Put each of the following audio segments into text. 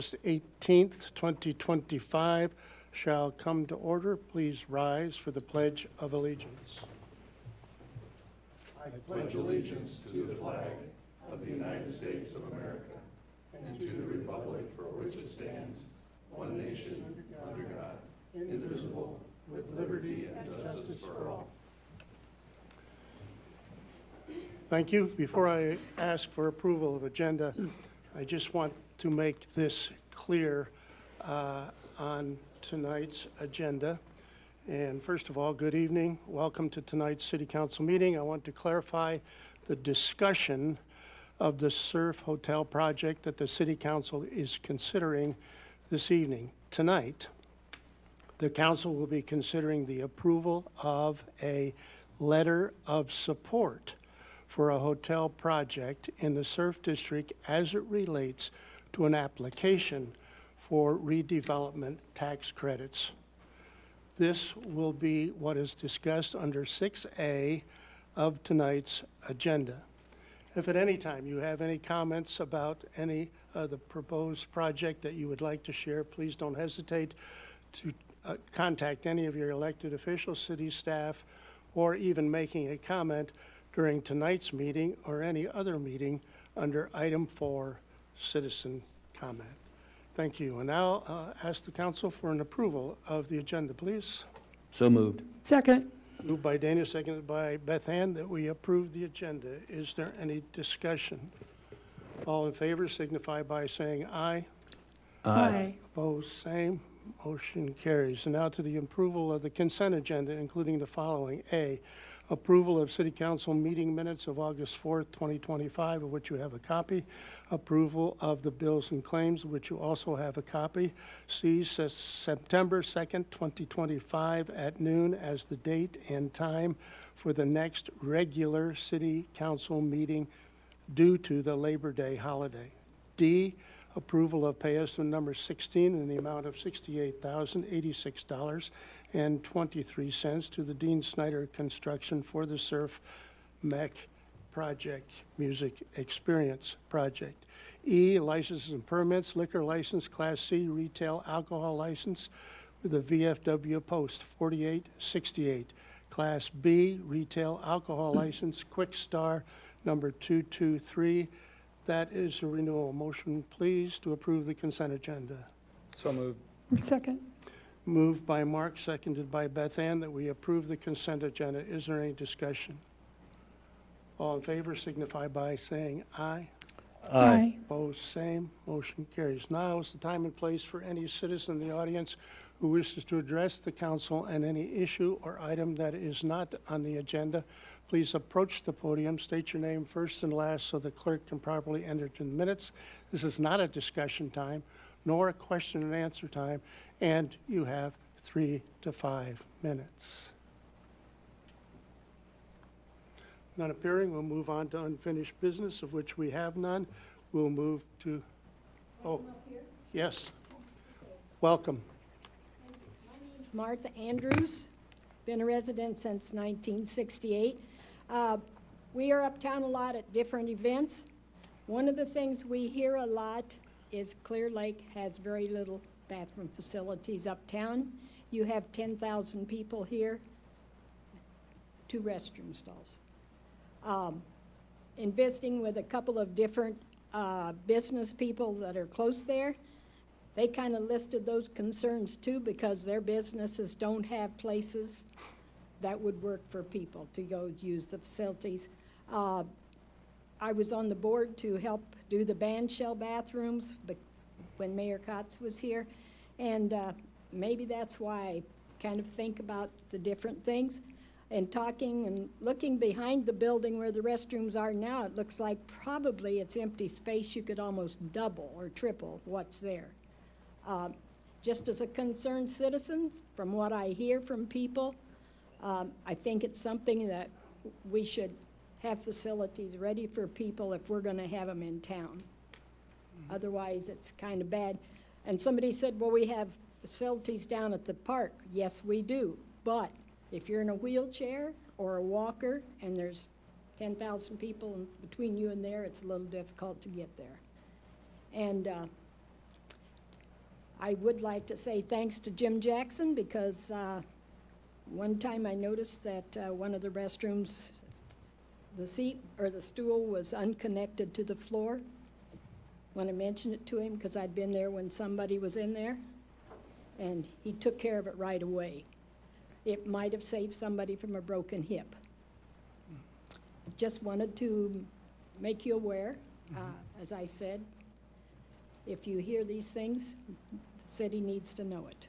18th, 2025 shall come to order. Please rise for the Pledge of Allegiance. I pledge allegiance to the flag of the United States of America and to the republic for which it stands, one nation, under God, indivisible, with liberty and justice for all. Thank you. Before I ask for approval of agenda, I just want to make this clear on tonight's agenda. And first of all, good evening. Welcome to tonight's City Council meeting. I want to clarify the discussion of the Surf Hotel project that the City Council is considering this evening. Tonight, the Council will be considering the approval of a letter of support for a hotel project in the Surf District as it relates to an application for redevelopment tax credits. This will be what is discussed under 6A of tonight's agenda. If at any time you have any comments about any of the proposed project that you would like to share, please don't hesitate to contact any of your elected officials, city staff, or even making a comment during tonight's meeting or any other meeting under item 4, citizen comment. Thank you. And now ask the council for an approval of the agenda, please. So moved. Second. Moved by Daniel, seconded by Beth Ann, that we approve the agenda. Is there any discussion? All in favor signify by saying aye. Aye. Opposed, same. Motion carries. And now to the approval of the consent agenda, including the following. A, approval of City Council meeting minutes of August 4th, 2025, of which you have a copy. Approval of the bills and claims, of which you also have a copy. C, says September 2nd, 2025 at noon as the date and time for the next regular City Council meeting due to the Labor Day holiday. D, approval of pay estimate number 16 in the amount of $68,086.23 to the Dean Snyder Construction for the Surf Mech Project Music Experience Project. E, licenses and permits, liquor license, Class C retail alcohol license with the VFW Post 4868. Class B retail alcohol license, Quick Star number 223. That is a renewal. Motion, please, to approve the consent agenda. So moved. Second. Moved by Mark, seconded by Beth Ann, that we approve the consent agenda. Is there any discussion? All in favor signify by saying aye. Aye. Opposed, same. Motion carries. Now is the time and place for any citizen in the audience who wishes to address the council on any issue or item that is not on the agenda. Please approach the podium, state your name first and last so the clerk can properly enter it in the minutes. This is not a discussion time, nor a question and answer time, and you have 3 to 5 minutes. None appearing, we'll move on to unfinished business, of which we have none. We'll move to, oh, yes, welcome. My name's Martha Andrews, been a resident since 1968. We are uptown a lot at different events. One of the things we hear a lot is Clear Lake has very little bathroom facilities uptown. You have 10,000 people here, 2 restroom stalls. Investing with a couple of different business people that are close there, they kind of listed those concerns too because their businesses don't have places that would work for people to go use the facilities. I was on the board to help do the band shell bathrooms when Mayor Kotz was here, and maybe that's why I kind of think about the different things. And talking and looking behind the building where the restrooms are now, it looks like probably it's empty space. You could almost double or triple what's there. Just as a concerned citizen, from what I hear from people, I think it's something that we should have facilities ready for people if we're going to have them in town. Otherwise, it's kind of bad. And somebody said, well, we have facilities down at the park. Yes, we do. But if you're in a wheelchair or a walker and there's 10,000 people between you and there, it's a little difficult to get there. And I would like to say thanks to Jim Jackson because one time I noticed that one of the restrooms, the seat or the stool was unconnected to the floor. Want to mention it to him because I'd been there when somebody was in there, and he took care of it right away. It might have saved somebody from a broken hip. Just wanted to make you aware, as I said, if you hear these things, the city needs to know it.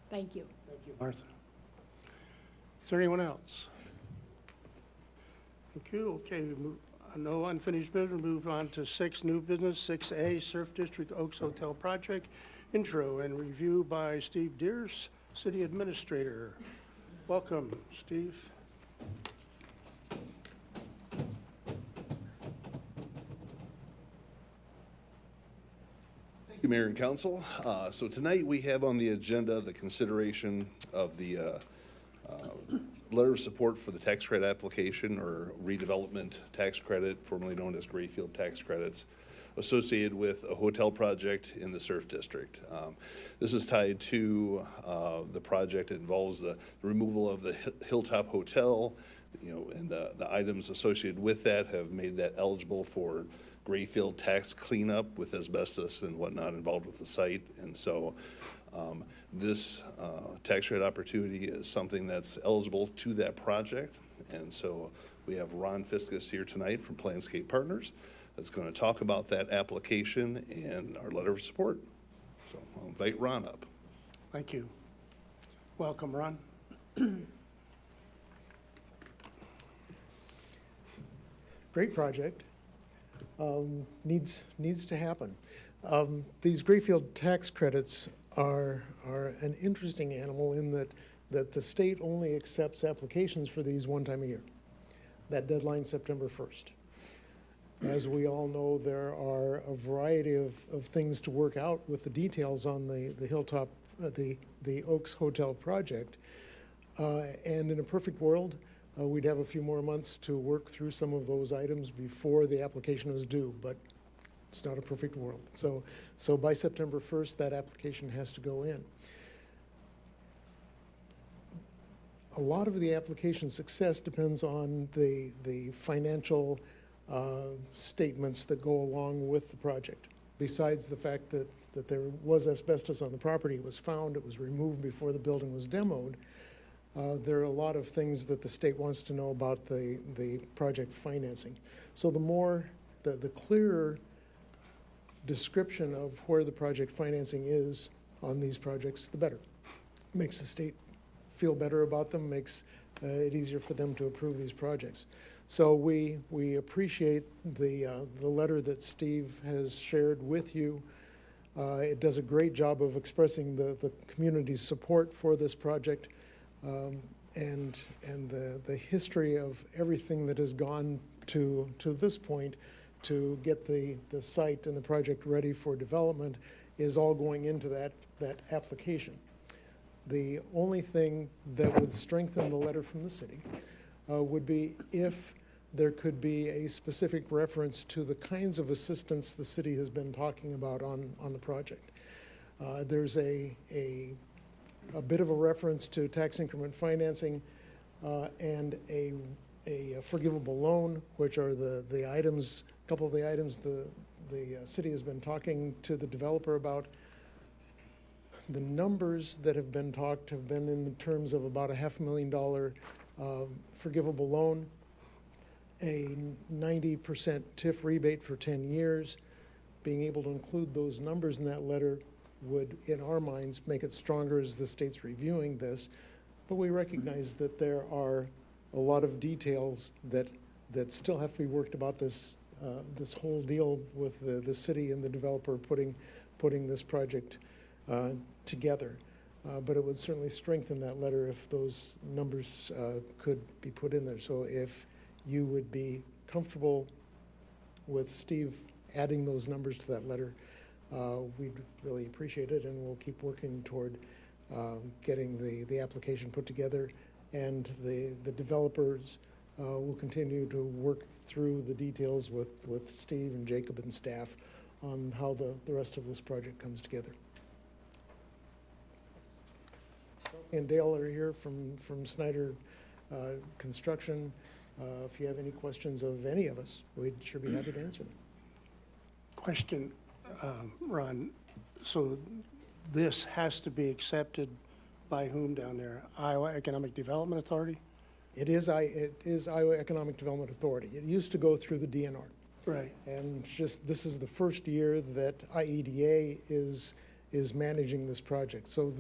Thank you. Thank you, Martha. Is there anyone else? Thank you. Okay, no unfinished business. Move on to 6, new business. 6A, Surf District Oaks Hotel Project. Intro and review by Steve Deers, City Administrator. Welcome, Steve. Thank you, Mayor and Council. So tonight we have on the agenda the consideration of the letter of support for the tax credit application or redevelopment tax credit, formerly known as Grayfield tax credits, associated with a hotel project in the Surf District. This is tied to the project. It involves the removal of the Hilltop Hotel, and the items associated with that have made that eligible for Grayfield tax cleanup with asbestos and whatnot involved with the site. And so this tax credit opportunity is something that's eligible to that project. And so we have Ron Fiskus here tonight from Planscape Partners that's going to talk about that application and our letter of support. So I'll invite Ron up. Thank you. Welcome, Ron. Great project. Needs to happen. These Grayfield tax credits are an interesting animal in that the state only accepts applications for these one time a year. That deadline September 1st. As we all know, there are a variety of things to work out with the details on the Hilltop, the Oaks Hotel project. And in a perfect world, we'd have a few more months to work through some of those items before the application was due, but it's not a perfect world. So by September 1st, that application has to go in. A lot of the application success depends on the financial statements that go along with the project. Besides the fact that there was asbestos on the property, it was found, it was removed before the building was demoed. There are a lot of things that the state wants to know about the project financing. So the clearer description of where the project financing is on these projects, the better. Makes the state feel better about them, makes it easier for them to approve these projects. So we appreciate the letter that Steve has shared with you. It does a great job of expressing the community's support for this project. And the history of everything that has gone to this point to get the site and the project ready for development is all going into that application. The only thing that would strengthen the letter from the city would be if there could be a specific reference to the kinds of assistance the city has been talking about on the project. There's a bit of a reference to tax increment financing and a forgivable loan, which are the items, a couple of the items the city has been talking to the developer about. The numbers that have been talked have been in the terms of about a $500,000 forgivable loan, a 90% TIF rebate for 10 years. Being able to include those numbers in that letter would, in our minds, make it stronger as the state's reviewing this. But we recognize that there are a lot of details that still have to be worked about this whole deal with the city and the developer putting this project together. But it would certainly strengthen that letter if those numbers could be put in there. So if you would be comfortable with Steve adding those numbers to that letter, we'd really appreciate it, and we'll keep working toward getting the application put together. And the developers will continue to work through the details with Steve and Jacob and staff on how the rest of this project comes together. and Dale are here from Snyder Construction. If you have any questions of any of us, we'd sure be happy to answer them. Question, Ron, so this has to be accepted by whom down there? Iowa Economic Development Authority? It is Iowa Economic Development Authority. It used to go through the DNR. Right. And this is the first year that IEDA is managing this project. So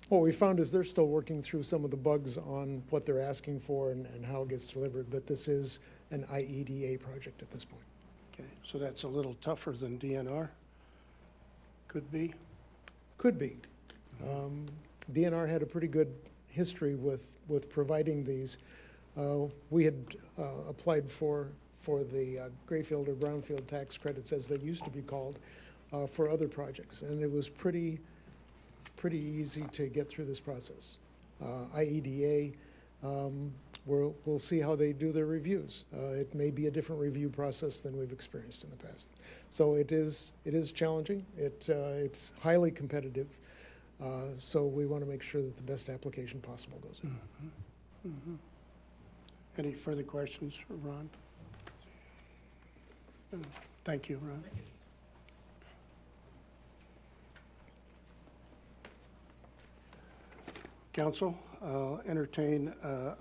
what we found is they're still working through some of the bugs on what they're asking for and how it gets delivered, but this is an IEDA project at this point. Okay, so that's a little tougher than DNR? Could be? Could be. DNR had a pretty good history with providing these. We had applied for the Grayfield or Brownfield tax credits, as they used to be called, for other projects, and it was pretty easy to get through this process. IEDA, we'll see how they do their reviews. It may be a different review process than we've experienced in the past. So it is challenging. It's highly competitive. So we want to make sure that the best application possible goes in. Mm-hmm. Mm-hmm. Any further questions for Ron? Thank you, Ron. Council, entertain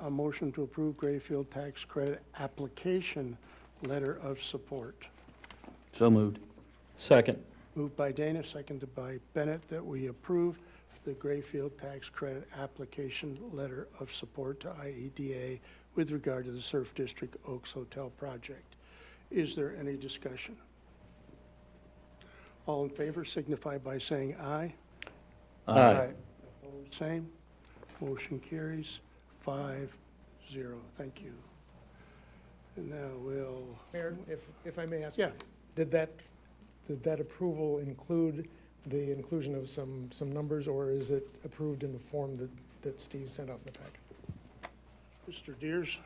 a motion to approve Grayfield tax credit application letter of support. So moved. Second. Moved by Dana, seconded by Bennett, that we approve the Grayfield tax credit application letter of support to IEDA with regard to the Surf District Oaks Hotel project. Is there any discussion? All in favor signify by saying aye. Aye. Opposed, same. Motion carries 5-0. Thank you. And now we'll, Mayor, if I may ask, yeah, did that approval include the inclusion of some numbers, or is it approved in the form that Steve sent out in the packet? Mr. Deers?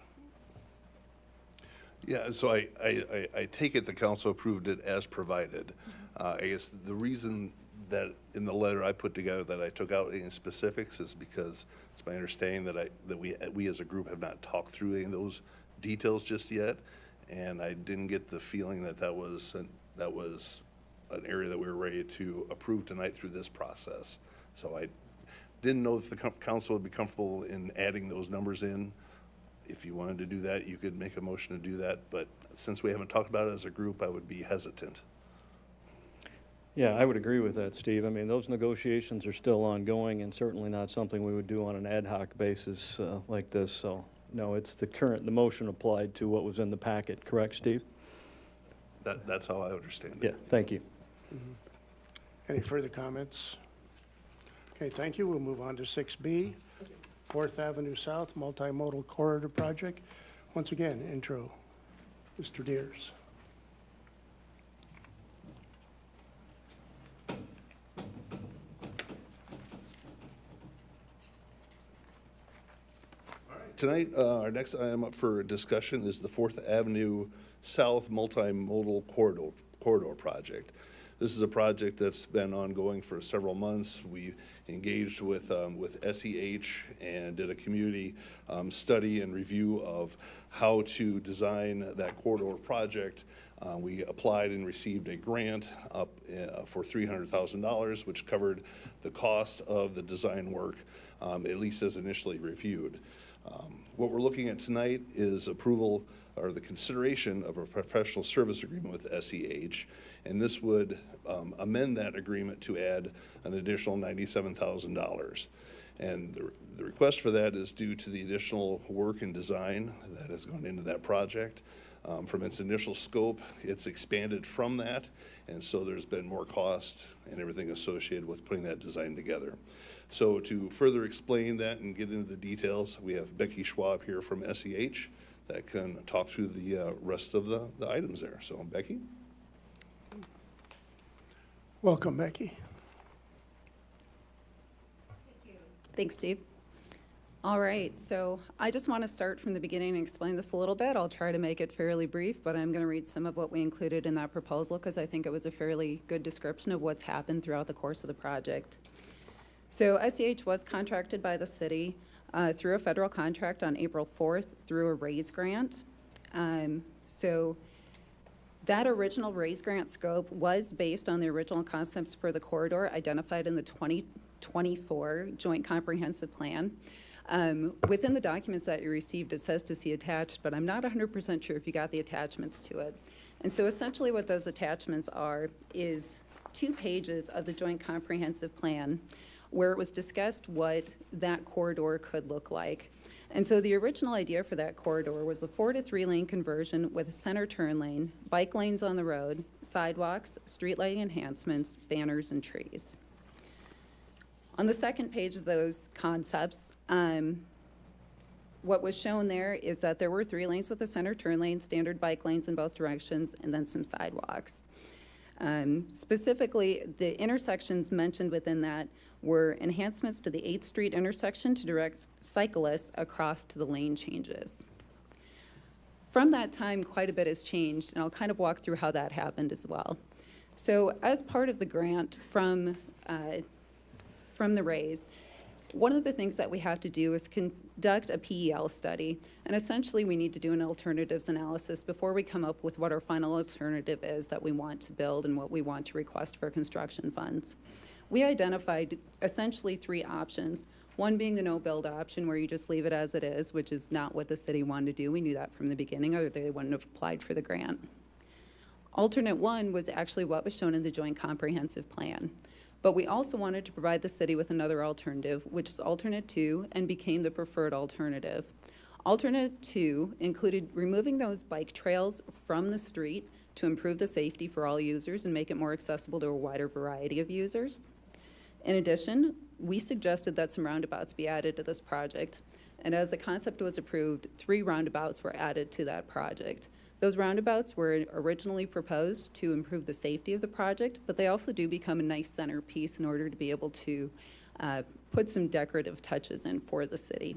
Yeah, so I take it the council approved it as provided. I guess the reason that in the letter I put together that I took out any specifics is because it's my understanding that we as a group have not talked through any of those details just yet, and I didn't get the feeling that was an area that we were ready to approve tonight through this process. So I didn't know if the council would be comfortable in adding those numbers in. If you wanted to do that, you could make a motion to do that, but since we haven't talked about it as a group, I would be hesitant. Yeah, I would agree with that, Steve. I mean, those negotiations are still ongoing and certainly not something we would do on an ad hoc basis like this. So, no, it's the motion applied to what was in the packet, correct, Steve? That's how I understand it. Yeah, thank you. Mm-hmm. Any further comments? Okay, thank you. We'll move on to 6B, 4th Avenue South Multimodal Corridor Project. Once again, intro, Mr. Deers. Tonight, our next item up for discussion is the 4th Avenue South Multimodal Corridor Project. This is a project that's been ongoing for several months. We engaged with SEH and did a community study and review of how to design that corridor project. We applied and received a grant up for $300,000, which covered the cost of the design work, at least as initially reviewed. What we're looking at tonight is approval or the consideration of a professional service agreement with SEH, and this would amend that agreement to add an additional $97,000. And the request for that is due to the additional work and design that has gone into that project. From its initial scope, it's expanded from that, and so there's been more cost and everything associated with putting that design together. So to further explain that and get into the details, we have Becky Schwab here from SEH that can talk through the rest of the items there. So Becky? Welcome, Becky. Thanks, Steve. All right, so I just want to start from the beginning and explain this a little bit. I'll try to make it fairly brief, but I'm going to read some of what we included in that proposal because I think it was a fairly good description of what's happened throughout the course of the project. So SEH was contracted by the city through a federal contract on April 4th through a RAISE grant. So that original RAISE grant scope was based on the original concepts for the corridor identified in the 2024 Joint Comprehensive Plan. Within the documents that you received, it says to see attached, but I'm not 100% sure if you got the attachments to it. And so essentially what those attachments are is 2 pages of the Joint Comprehensive Plan where it was discussed what that corridor could look like. And so the original idea for that corridor was a 4 to 3 lane conversion with a center turn lane, bike lanes on the road, sidewalks, street lighting enhancements, banners, and trees. On the second page of those concepts, what was shown there is that there were 3 lanes with a center turn lane, standard bike lanes in both directions, and then some sidewalks. Specifically, the intersections mentioned within that were enhancements to the 8th Street intersection to direct cyclists across to the lane changes. From that time, quite a bit has changed, and I'll kind of walk through how that happened as well. So as part of the grant from the RAISE, one of the things that we have to do is conduct a PEL study, and essentially we need to do an alternatives analysis before we come up with what our final alternative is that we want to build and what we want to request for construction funds. We identified essentially 3 options, one being the no-build option where you just leave it as it is, which is not what the city wanted to do. We knew that from the beginning, or they wouldn't have applied for the grant. Alternate 1 was actually what was shown in the Joint Comprehensive Plan. But we also wanted to provide the city with another alternative, which is alternate 2, and became the preferred alternative. Alternate 2 included removing those bike trails from the street to improve the safety for all users and make it more accessible to a wider variety of users. In addition, we suggested that some roundabouts be added to this project. And as the concept was approved, 3 roundabouts were added to that project. Those roundabouts were originally proposed to improve the safety of the project, but they also do become a nice centerpiece in order to be able to put some decorative touches in for the city.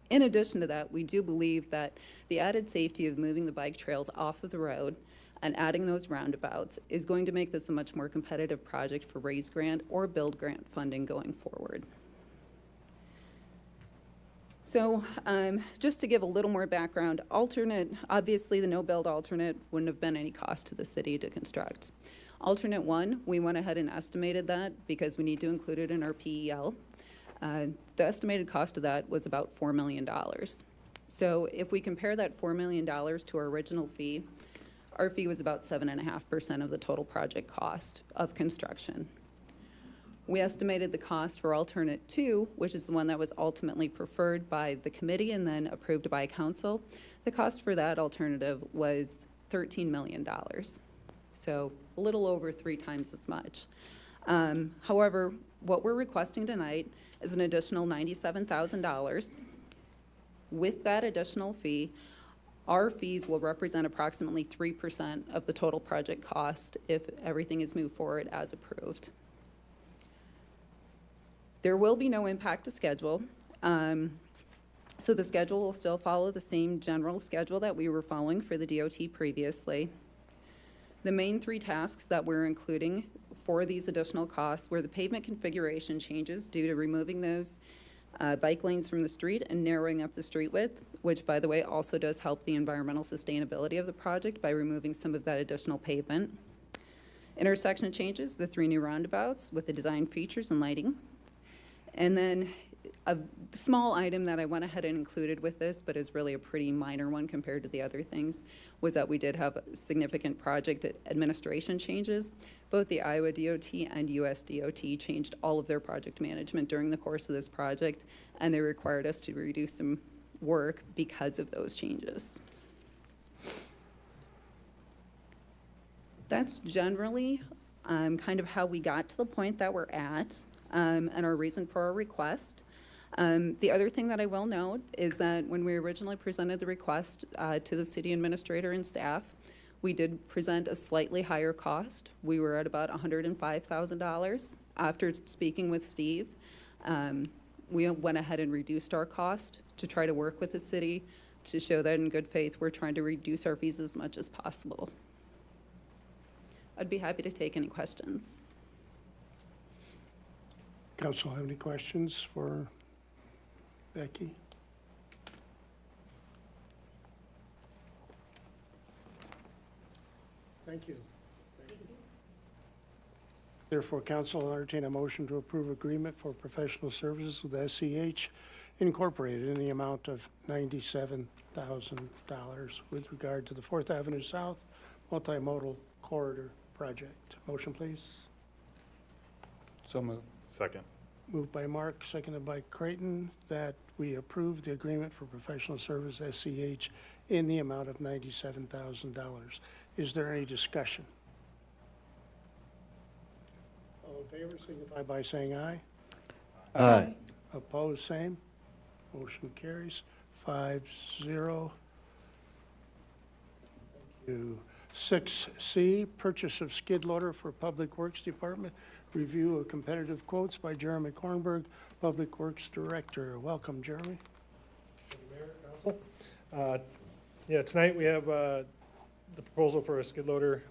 In addition to that, we do believe that the added safety of moving the bike trails off of the road and adding those roundabouts is going to make this a much more competitive project for RAISE grant or build grant funding going forward. So just to give a little more background, alternate, obviously the no-build alternate wouldn't have been any cost to the city to construct. Alternate 1, we went ahead and estimated that because we need to include it in our PEL. The estimated cost of that was about $4 million. So if we compare that $4 million to our original fee, our fee was about 7.5% of the total project cost of construction. We estimated the cost for alternate 2, which is the one that was ultimately preferred by the committee and then approved by council. The cost for that alternative was $13 million. So a little over 3 times as much. However, what we're requesting tonight is an additional $97,000. With that additional fee, our fees will represent approximately 3% of the total project cost if everything is moved forward as approved. There will be no impact to schedule. So the schedule will still follow the same general schedule that we were following for the DOT previously. The main 3 tasks that we're including for these additional costs were the pavement configuration changes due to removing those bike lanes from the street and narrowing up the street width, which by the way also does help the environmental sustainability of the project by removing some of that additional pavement. Intersection changes, the 3 new roundabouts with the design features and lighting. And then a small item that I went ahead and included with this, but is really a pretty minor one compared to the other things, was that we did have significant project administration changes. Both the Iowa DOT and US DOT changed all of their project management during the course of this project, and they required us to reduce some work because of those changes. That's generally kind of how we got to the point that we're at. And our reason for our request. The other thing that I will note is that when we originally presented the request to the city administrator and staff, we did present a slightly higher cost. We were at about $105,000. After speaking with Steve, we went ahead and reduced our cost to try to work with the city to show that in good faith we're trying to reduce our fees as much as possible. I'd be happy to take any questions. Council have any questions for Becky? Thank you. Therefore, council will entertain a motion to approve agreement for professional services with SCH Incorporated in the amount of $97,000 with regard to the 4th Avenue South Multimodal Corridor Project. Motion, please. So moved. Second. Moved by Mark, seconded by Creighton, that we approve the agreement for professional service SCH in the amount of $97,000. Is there any discussion? All in favor, signify by saying aye. Aye. Opposed, same. Motion carries 5-0. Thank you. 6C, purchase of skid loader for Public Works Department. Review of competitive quotes by Jeremy Kornberg, Public Works Director. Welcome, Jeremy. Yeah, tonight we have the proposal for a skid loader.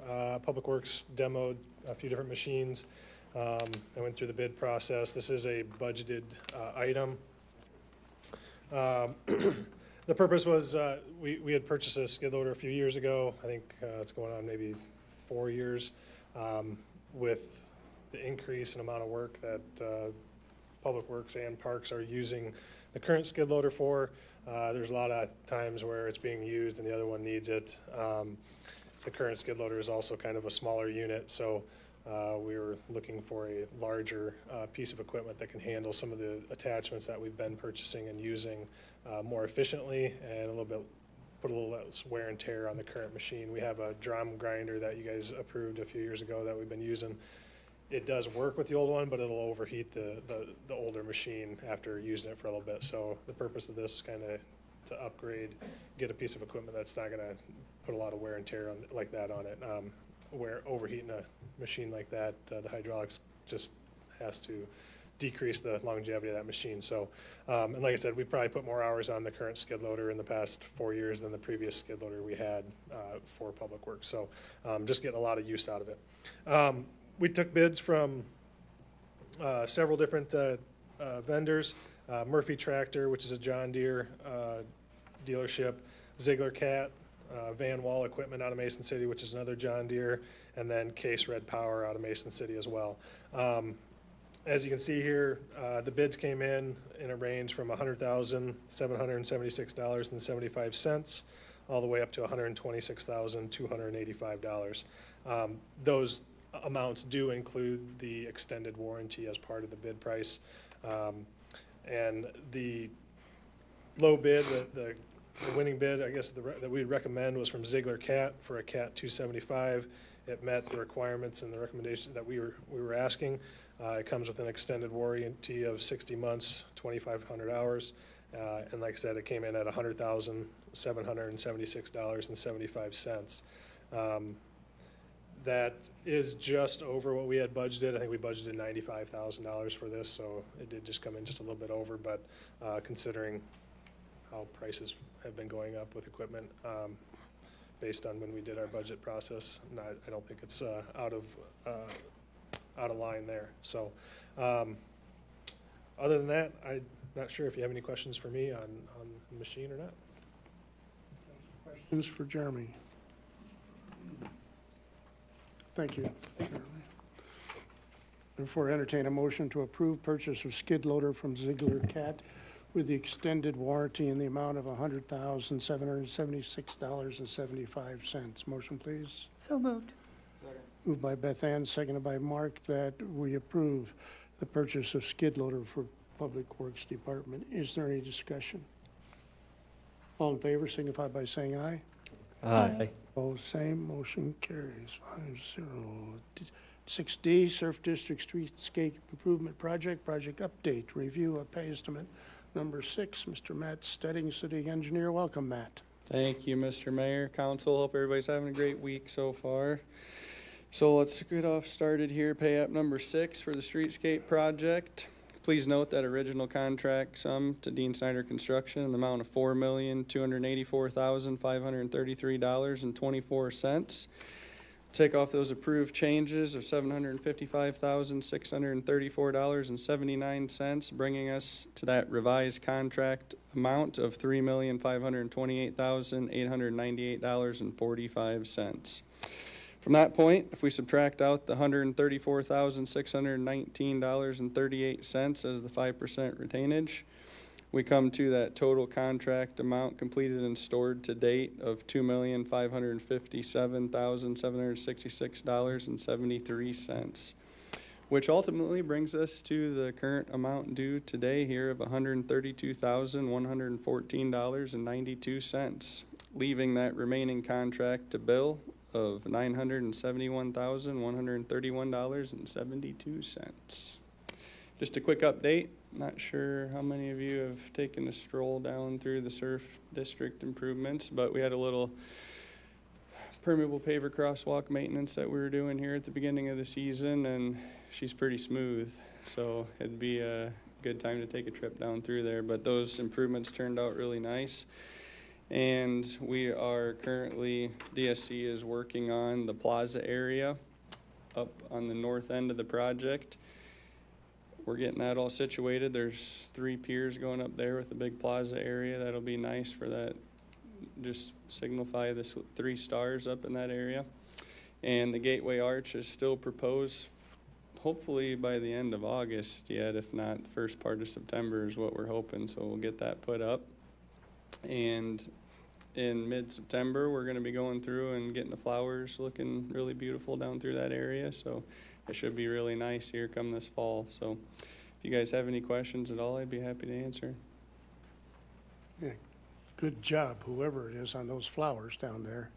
Public Works demoed a few different machines. I went through the bid process. This is a budgeted item. The purpose was, we had purchased a skid loader a few years ago. I think it's going on maybe 4 years. With the increase in amount of work that Public Works and Parks are using the current skid loader for, there's a lot of times where it's being used and the other one needs it. The current skid loader is also kind of a smaller unit, so we were looking for a larger piece of equipment that can handle some of the attachments that we've been purchasing and using more efficiently and put a little less wear and tear on the current machine. We have a drum grinder that you guys approved a few years ago that we've been using. It does work with the old one, but it'll overheat the older machine after using it for a little bit. So the purpose of this is kind of to upgrade, get a piece of equipment that's not going to put a lot of wear and tear like that on it. Where overheating a machine like that, the hydraulics just has to decrease the longevity of that machine. So, and like I said, we probably put more hours on the current skid loader in the past 4 years than the previous skid loader we had for Public Works. So just getting a lot of use out of it. We took bids from several different vendors. Murphy Tractor, which is a John Deere dealership, Ziegler Cat, Van Wall Equipment out of Mason City, which is another John Deere, and then Case Red Power out of Mason City as well. As you can see here, the bids came in a range from $100,776.75 all the way up to $126,285. Those amounts do include the extended warranty as part of the bid price. And the low bid, the winning bid, I guess, that we'd recommend was from Ziegler Cat for a Cat 275. It met the requirements and the recommendation that we were asking. It comes with an extended warranty of 60 months, 2,500 hours. And like I said, it came in at $100,776.75. That is just over what we had budgeted. I think we budgeted $95,000 for this, so it did just come in just a little bit over, but considering how prices have been going up with equipment based on when we did our budget process, I don't think it's out of line there. So other than that, I'm not sure if you have any questions for me on the machine or not. Questions for Jeremy? Thank you, Jeremy. Therefore, entertain a motion to approve purchase of skid loader from Ziegler Cat with the extended warranty in the amount of $100,776.75. Motion, please. So moved. Moved by Beth Ann, seconded by Mark, that we approve the purchase of skid loader for Public Works Department. Is there any discussion? All in favor, signify by saying aye. Aye. Opposed, same. Motion carries 5-0. 6D, Surf District Streetscape Improvement Project, project update, review of pay estimate number 6. Mr. Matt Stedding, City Engineer. Welcome, Matt. Thank you, Mr. Mayor, Council. Hope everybody's having a great week so far. So let's get off started here. Pay app number 6 for the streetscape project. Please note that original contract sum to Dean Snyder Construction in the amount of $4,284,533.24 Take off those approved changes of $755,634.79, bringing us to that revised contract amount of $3,528,898.45. From that point, if we subtract out the $134,619.38 as the 5% retainage, we come to that total contract amount completed and stored to date of $2,557,766.73, which ultimately brings us to the current amount due today here of $132,114.92, leaving that remaining contract to bill of $971,131.72. Just a quick update. Not sure how many of you have taken a stroll down through the surf district improvements, but we had a little permeable paver crosswalk maintenance that we were doing here at the beginning of the season, and she's pretty smooth. So it'd be a good time to take a trip down through there. But those improvements turned out really nice. And we are currently, DSC is working on the plaza area up on the north end of the project. We're getting that all situated. There's 3 piers going up there with a big plaza area. That'll be nice for that, just signify this 3 stars up in that area. And the gateway arch is still proposed, hopefully by the end of August yet, if not the first part of September is what we're hoping. So we'll get that put up. And in mid-September, we're gonna be going through and getting the flowers looking really beautiful down through that area. So it should be really nice here come this fall. So if you guys have any questions at all, I'd be happy to answer. Yeah, good job, whoever it is, on those flowers down there.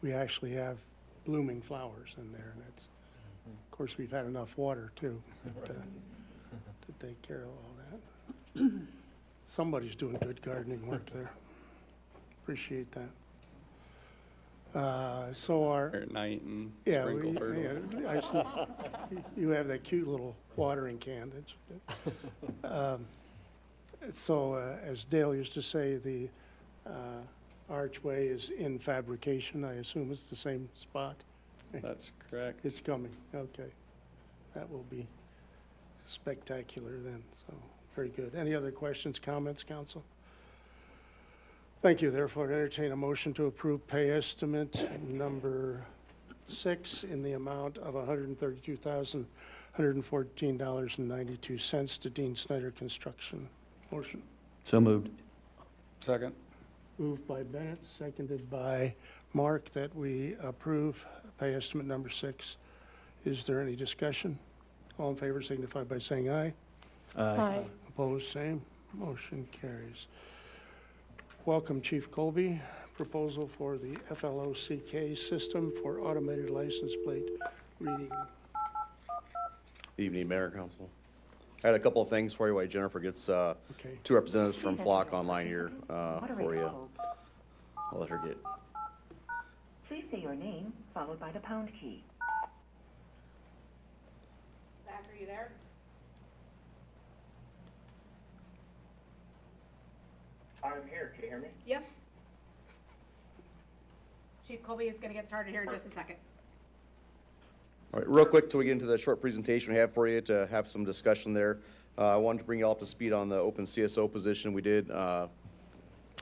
We actually have blooming flowers in there, and it's, of course, we've had enough water too, to take care of all that. Somebody's doing good gardening work there. Appreciate that. So our, At night and yeah, sprinkle fertilizer. yeah, I see, you have that cute little watering can. That's, so as Dale used to say, the archway is in fabrication. I assume it's the same spot. That's correct. It's coming, okay. That will be spectacular then, so, very good. Any other questions, comments, council? Thank you, therefore, entertain a motion to approve pay estimate number 6 in the amount of $132,114.92 to Dean Snyder Construction. Motion. So moved. Second. Moved by Bennett, seconded by Mark, that we approve pay estimate number 6. Is there any discussion? All in favor signify by saying aye. Aye. Opposed, same. Motion carries. Welcome, Chief Colby. Proposal for the FLOCK system for automated license plate reading. Evening, Mayor, Council. I had a couple of things for you while Jennifer gets Okay. 2 representatives from Flock online here for you. I'll let her get. Please say your name, followed by the pound key. Zach, are you there? I'm here. Can you hear me? Yep. Chief Colby is gonna get started here in just a second. All right, real quick till we get into the short presentation we have for you to have some discussion there. I wanted to bring you all up to speed on the open CSO position. We did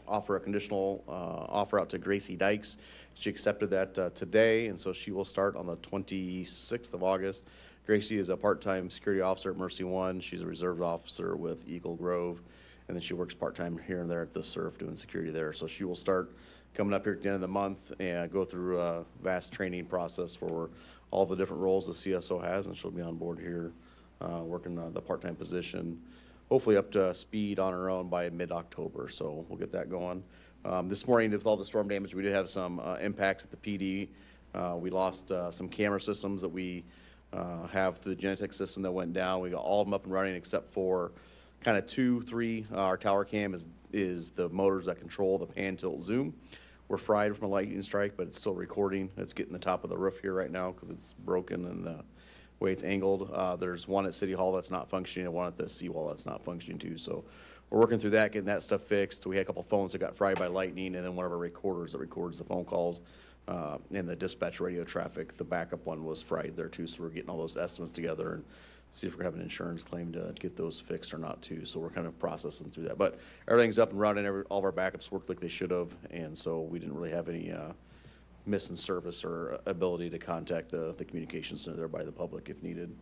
offer a conditional offer out to Gracie Dykes. She accepted that today, and so she will start on the 26th of August. Gracie is a part-time security officer at Mercy One. She's a reserve officer with Eagle Grove, and then she works part-time here and there at the SURF doing security there. So she will start coming up here at the end of the month and go through a vast training process for all the different roles the CSO has, and she'll be on board here working the part-time position, hopefully up to speed on her own by mid-October. So we'll get that going. This morning, with all the storm damage, we did have some impacts at the PD. We lost some camera systems that we have through the Genetec system that went down. We got all of them up and running except for kind of 2, 3. Our tower cam is the motors that control the pan, tilt, zoom. We're fried from a lightning strike, but it's still recording. It's getting the top of the roof here right now because it's broken and the way it's angled. There's one at City Hall that's not functioning and one at the seawall that's not functioning too. So we're working through that, getting that stuff fixed. We had a couple phones that got fried by lightning, and then one of our recorders that records the phone calls and the dispatch radio traffic, the backup one was fried there too, so we're getting all those estimates together and see if we're having an insurance claim to get those fixed or not too, so we're kind of processing through that. But everything's up and running, all of our backups worked like they should have, and so we didn't really have any missing service or ability to contact the communications center there by the public if needed.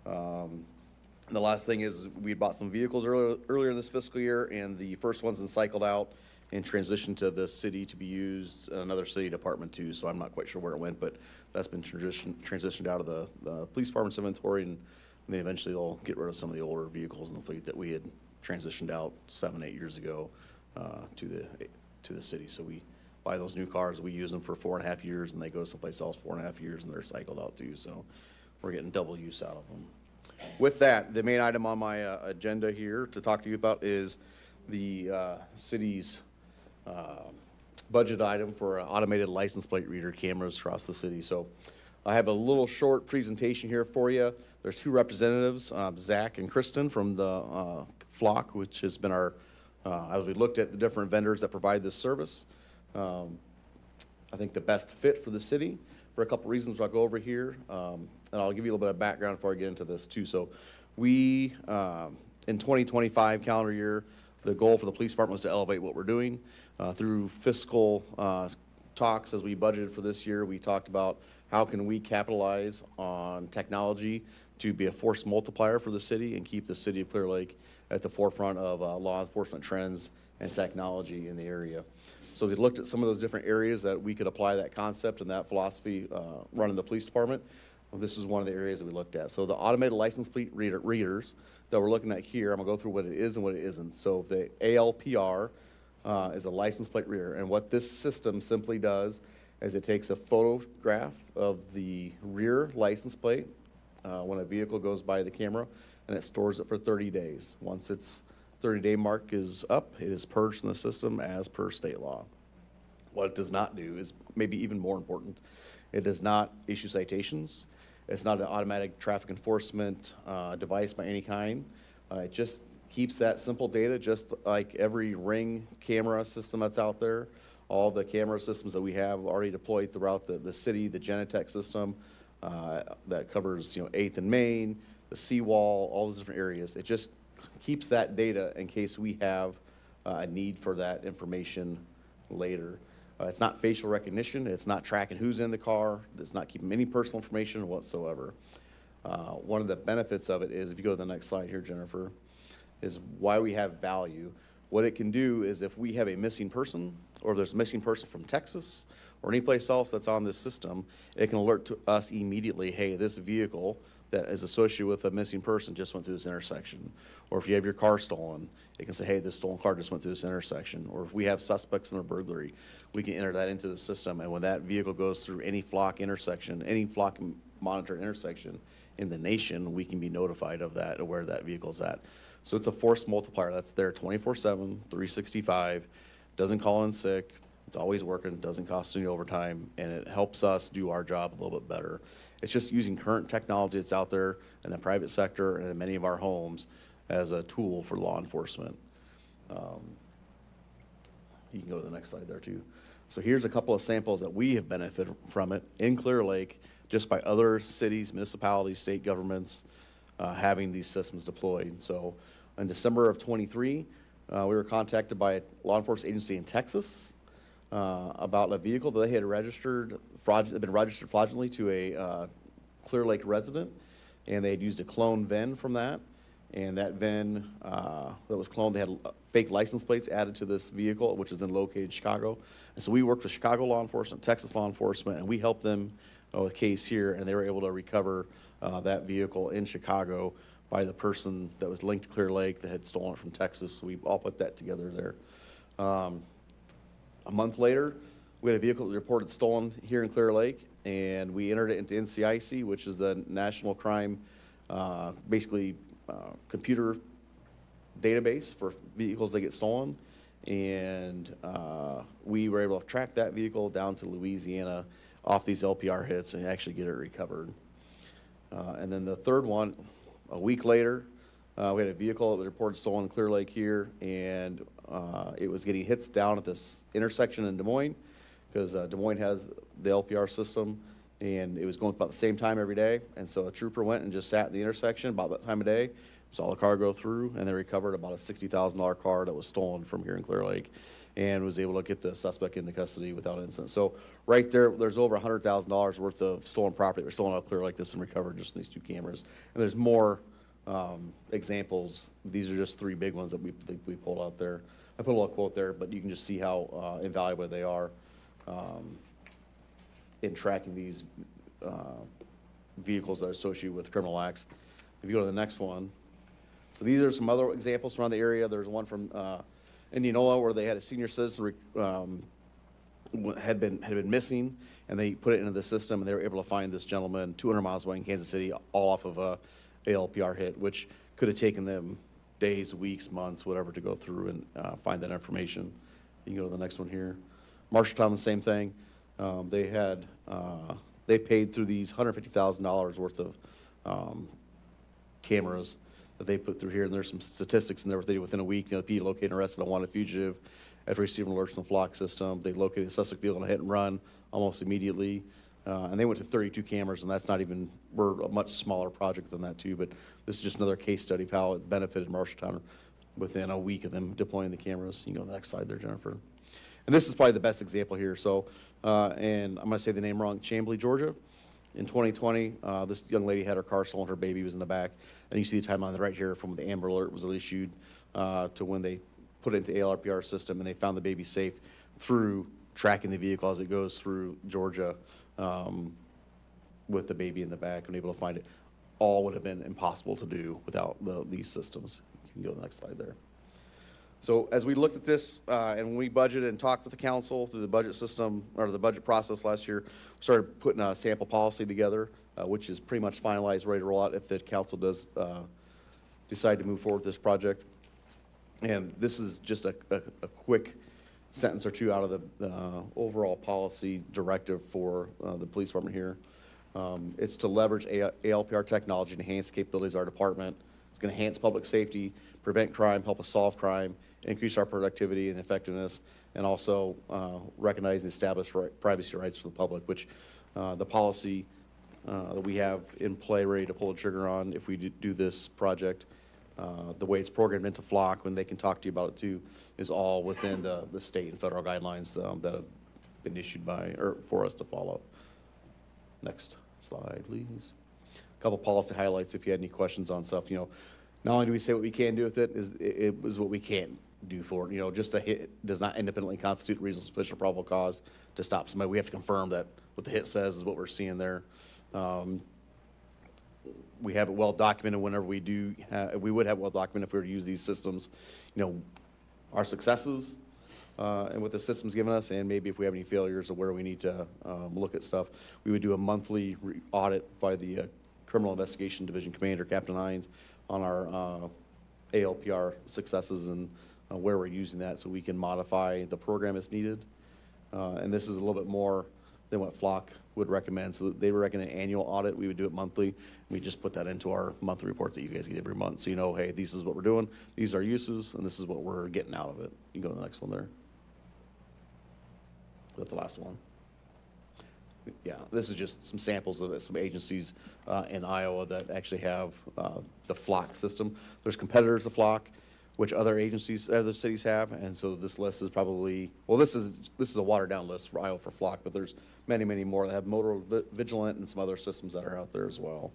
And the last thing is we bought some vehicles earlier in this fiscal year, and the first one's been cycled out and transitioned to the city to be used, another city department too, so I'm not quite sure where it went, but that's been transitioned out of the police department's inventory, and then eventually they'll get rid of some of the older vehicles in the fleet that we had transitioned out 7, 8 years ago to the city. So we buy those new cars, we use them for 4.5 years, and they go someplace else 4.5 years, and they're cycled out too, so we're getting double use out of them. With that, the main item on my agenda here to talk to you about is the city's budget item for automated license plate reader cameras across the city. So I have a little short presentation here for you. There's two representatives, Zach and Kristen from the flock, which has been our, as we looked at the different vendors that provide this service, I think the best fit for the city for a couple reasons I'll go over here. And I'll give you a little bit of background before I get into this too. So we, in 2025 calendar year, the goal for the police department was to elevate what we're doing. Through fiscal talks as we budgeted for this year, we talked about how can we capitalize on technology to be a force multiplier for the city and keep the city of Clear Lake at the forefront of law enforcement trends and technology in the area. So we looked at some of those different areas that we could apply that concept and that philosophy running the police department. Well, this is one of the areas that we looked at. So the automated license plate readers that we're looking at here, I'm gonna go through what it is and what it isn't. So the ALPR is a license plate reader, and what this system simply does is it takes a photograph of the rear license plate when a vehicle goes by the camera, and it stores it for 30 days. Once its 30-day mark is up, it is purged from the system as per state law. What it does not do is maybe even more important. It does not issue citations. It's not an automatic traffic enforcement device by any kind. It just keeps that simple data, just like every Ring camera system that's out there. All the camera systems that we have already deployed throughout the city, the Genetec system that covers 8th and Main, the seawall, all those different areas. It just keeps that data in case we have a need for that information later. It's not facial recognition. It's not tracking who's in the car. It's not keeping any personal information whatsoever. One of the benefits of it is, if you go to the next slide here, Jennifer, is why we have value. What it can do is if we have a missing person, or there's a missing person from Texas or any place else that's on this system, it can alert to us immediately, hey, this vehicle that is associated with a missing person just went through this intersection. Or if you have your car stolen, it can say, hey, this stolen car just went through this intersection. Or if we have suspects in a burglary, we can enter that into the system, and when that vehicle goes through any flock intersection, any flock monitored intersection in the nation, we can be notified of that and where that vehicle's at. So it's a force multiplier that's there 24/7, 365, doesn't call in sick, it's always working, doesn't cost any overtime, and it helps us do our job a little bit better. It's just using current technology that's out there in the private sector and in many of our homes as a tool for law enforcement. You can go to the next slide there too. So here's a couple of samples that we have benefited from it in Clear Lake, just by other cities, municipalities, state governments having these systems deployed. So in December of 23, we were contacted by a law enforcement agency in Texas about a vehicle that they had registered, had been registered fraudulently to a Clear Lake resident, and they had used a clone VIN from that. And that VIN that was cloned, they had fake license plates added to this vehicle, which is then located in Chicago. And so we worked with Chicago law enforcement, Texas law enforcement, and we helped them with a case here, and they were able to recover that vehicle in Chicago by the person that was linked to Clear Lake that had stolen it from Texas. So we all put that together there. A month later, we had a vehicle that was reported stolen here in Clear Lake, and we entered it into NCIC, which is the National Crime, basically computer database for vehicles that get stolen. And we were able to track that vehicle down to Louisiana off these LPR hits and actually get it recovered. And then the third one, a week later, we had a vehicle that was reported stolen in Clear Lake here, and it was getting hits down at this intersection in Des Moines, because Des Moines has the LPR system, and it was going about the same time every day. And so a trooper went and just sat in the intersection about that time of day, saw the car go through, and they recovered about a $60,000 car that was stolen from here in Clear Lake, and was able to get the suspect into custody without incident. So right there, there's over $100,000 worth of stolen property that was stolen out of Clear Lake that's been recovered just in these 2 cameras. And there's more examples. These are just 3 big ones that we pulled out there. I put a little quote there, but you can just see how invaluable they are in tracking these vehicles that are associated with criminal acts. If you go to the next one, so these are some other examples around the area. There's one from Indianola where they had a senior citizen had been missing, and they put it into the system, and they were able to find this gentleman 200 miles away in Kansas City, all off of a ALPR hit, which could have taken them days, weeks, months, whatever, to go through and find that information. You can go to the next one here. Marshalltown, the same thing. They paid through these $150,000 worth of cameras that they put through here, and there's some statistics in there. They did within a week, the PD located and arrested a wanted fugitive after receiving alerts from the flock system. They located a suspect vehicle in a hit and run almost immediately, and they went to 32 cameras, and that's not even, we're a much smaller project than that too, but this is just another case study of how it benefited Marshalltown within a week of them deploying the cameras. You can go to the next slide there, Jennifer. And this is probably the best example here. So, and I'm going to say the name wrong, Chamblee, Georgia. In 2020, this young lady had her car stolen, her baby was in the back. And you see the timeline right here from when the Amber Alert was issued to when they put it into the ALPR system, and they found the baby safe through tracking the vehicle as it goes through Georgia with the baby in the back and able to find it. All would have been impossible to do without these systems. You can go to the next slide there. So as we looked at this and when we budgeted and talked with the council through the budget system or the budget process last year, we started putting a sample policy together, which is pretty much finalized, ready to roll out if the council does decide to move forward with this project. And this is just a quick sentence or two out of the overall policy directive for the police department here. It's to leverage ALPR technology to enhance capabilities of our department. It's going to enhance public safety, prevent crime, help us solve crime, increase our productivity and effectiveness, and also recognize and establish privacy rights for the public, which the policy that we have in play ready to pull the trigger on if we do this project, the way it's programmed into Flock, when they can talk to you about it too, is all within the state and federal guidelines that have been issued by, or for us to follow. Next slide, please. A couple policy highlights if you had any questions on stuff. You know, not only do we say what we can do with it, it was what we can't do for it. You know, just a hit does not independently constitute reasonable suspicion or probable cause to stop somebody. We have to confirm that what the hit says is what we're seeing there. We have it well documented whenever we do. We would have it well documented if we were to use these systems. You know, our successes and what the system's given us, and maybe if we have any failures or where we need to look at stuff. We would do a monthly audit by the Criminal Investigation Division Commander, Captain Hines, on our ALPR successes and where we're using that so we can modify the program as needed. And this is a little bit more than what Flock would recommend. So they would recommend an annual audit. We would do it monthly. We just put that into our monthly report that you guys get every month. So you know, hey, this is what we're doing, these are our uses, and this is what we're getting out of it. You can go to the next one there. That's the last one. Yeah, this is just some samples of it, some agencies in Iowa that actually have the Flock system. There's competitors to Flock, which other agencies, other cities have, and so this list is probably, well, this is a watered down list for Iowa for Flock, but there's many, many more that have Motor Vigilant and some other systems that are out there as well.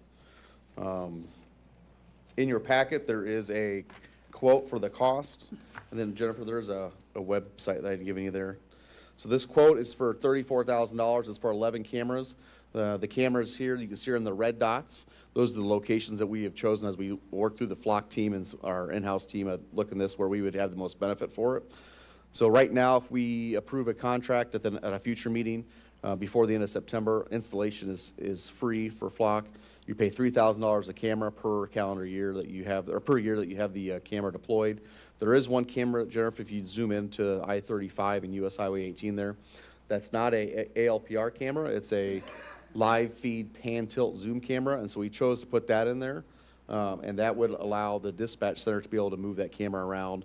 In your packet, there is a quote for the cost, and then Jennifer, there's a website that I had given you there. So this quote is for $34,000. It's for 11 cameras. The cameras here, you can see in the red dots. Those are the locations that we have chosen as we work through the Flock team and our in-house team at looking this where we would have the most benefit for it. So right now, if we approve a contract at a future meeting before the end of September, installation is free for Flock. You pay $3,000 a camera per calendar year that you have, or per year that you have the camera deployed. There is one camera, Jennifer, if you zoom into I-35 and US Highway 18 there, that's not a ALPR camera. It's a live feed pan tilt zoom camera, and so we chose to put that in there, and that would allow the dispatch center to be able to move that camera around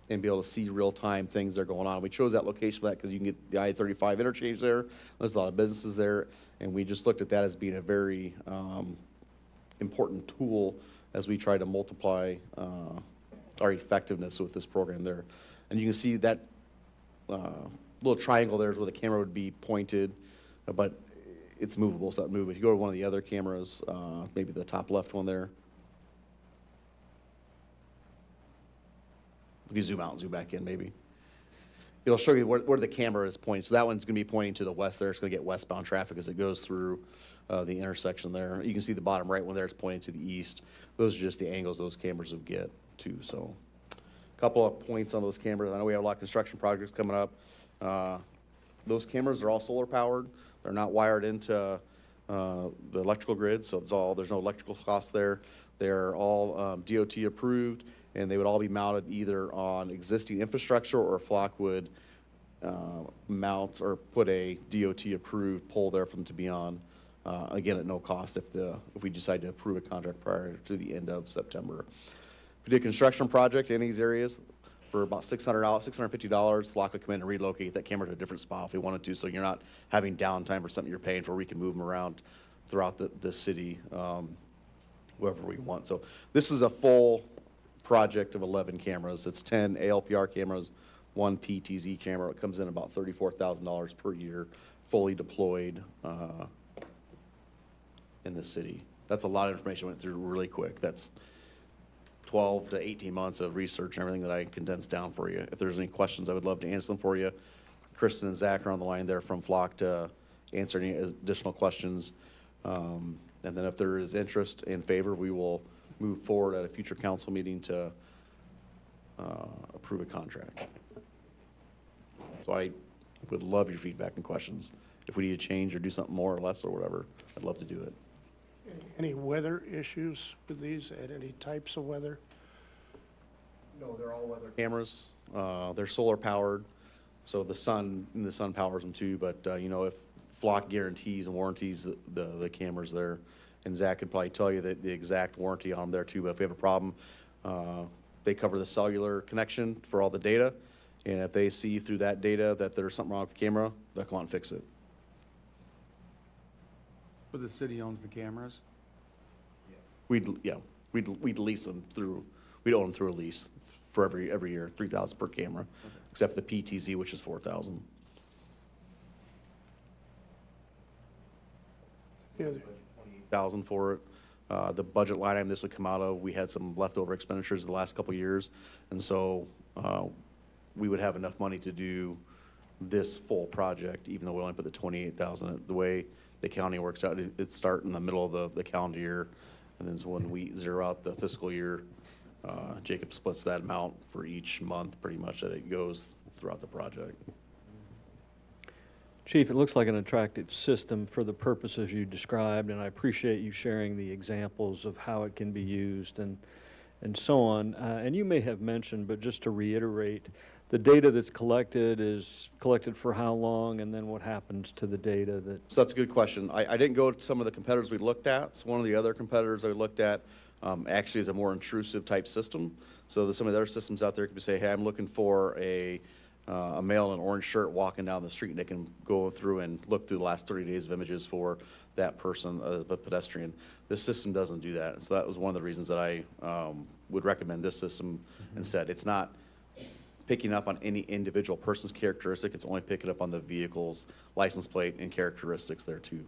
and be able to see real-time things that are going on. We chose that location for that because you can get the I-35 interchange there. There's a lot of businesses there, and we just looked at that as being a very important tool as we try to multiply our effectiveness with this program there. And you can see that little triangle there is where the camera would be pointed, but it's movable, it's not moving. If you go to one of the other cameras, maybe the top left one there. If you zoom out and zoom back in, maybe. It'll show you where the camera is pointing. So that one's going to be pointing to the west there. It's going to get westbound traffic as it goes through the intersection there. You can see the bottom right one there. It's pointing to the east. Those are just the angles those cameras would get to. So a couple of points on those cameras. I know we have a lot of construction projects coming up. Those cameras are all solar powered. They're not wired into the electrical grid, so there's no electrical cost there. They're all DOT approved, and they would all be mounted either on existing infrastructure, or Flock would mount or put a DOT approved pole there for them to be on, again at no cost if we decide to approve a contract prior to the end of September. If we did a construction project in these areas for about $650, Flock would come in and relocate that camera to a different spot if we wanted to, so you're not having downtime for something you're paying for. We can move them around throughout the city, wherever we want. So this is a full project of 11 cameras. It's 10 ALPR cameras, 1 PTZ camera. It comes in about $34,000 per year, fully deployed in the city. That's a lot of information. Went through really quick. That's 12 to 18 months of research and everything that I condensed down for you. If there's any questions, I would love to answer them for you. Kristen and Zach are on the line there from Flock to answer any additional questions. And then if there is interest in favor, we will move forward at a future council meeting to approve a contract. So I would love your feedback and questions. If we need to change or do something more or less or whatever, I'd love to do it. Any weather issues with these, at any types of weather? No, they're all weather cameras. They're solar powered, so the sun powers them too. But you know, if Flock guarantees and warranties the cameras there, and Zach could probably tell you the exact warranty on them there too. But if we have a problem, they cover the cellular connection for all the data, and if they see through that data that there's something wrong with the camera, they'll come out and fix it. But the city owns the cameras? We'd lease them through. We'd own them through a lease for every year, $3,000 per camera, except for the PTZ, which is $4,000. Yeah, $1,000 for it. The budget line item this would come out of, we had some leftover expenditures the last couple of years, and so we would have enough money to do this full project, even though we only put the $28,000. The way the county works out, it starts in the middle of the calendar year, and then so when we zero out the fiscal year, Jacob splits that amount for each month, pretty much, that it goes throughout the project. Chief, it looks like an attractive system for the purposes you described, and I appreciate you sharing the examples of how it can be used and so on. And you may have mentioned, but just to reiterate, the data that's collected is collected for how long, and then what happens to the data that... So that's a good question. I didn't go to some of the competitors we looked at. So one of the other competitors I looked at actually is a more intrusive type system. So some of the other systems out there could say, hey, I'm looking for a male in an orange shirt walking down the street, and they can go through and look through the last 30 days of images for that person, a pedestrian. This system doesn't do that. So that was one of the reasons that I would recommend this system instead. It's not picking up on any individual person's characteristic. It's only picking up on the vehicle's license plate and characteristics there too.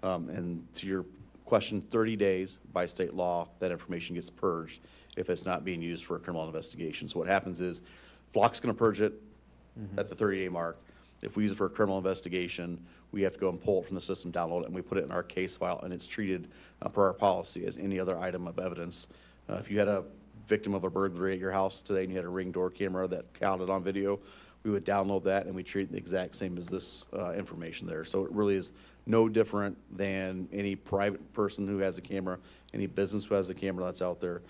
And to your question, 30 days by state law, that information gets purged if it's not being used for a criminal investigation. So what happens is Flock's going to purge it at the 30-day mark. If we use it for a criminal investigation, we have to go and pull it from the system, download it, and we put it in our case file, and it's treated per our policy as any other item of evidence. If you had a victim of a burglary at your house today and you had a Ring door camera that counted on video, we would download that and we treat it the exact same as this information there. So it really is no different than any private person who has a camera, any business who has a camera that's out there,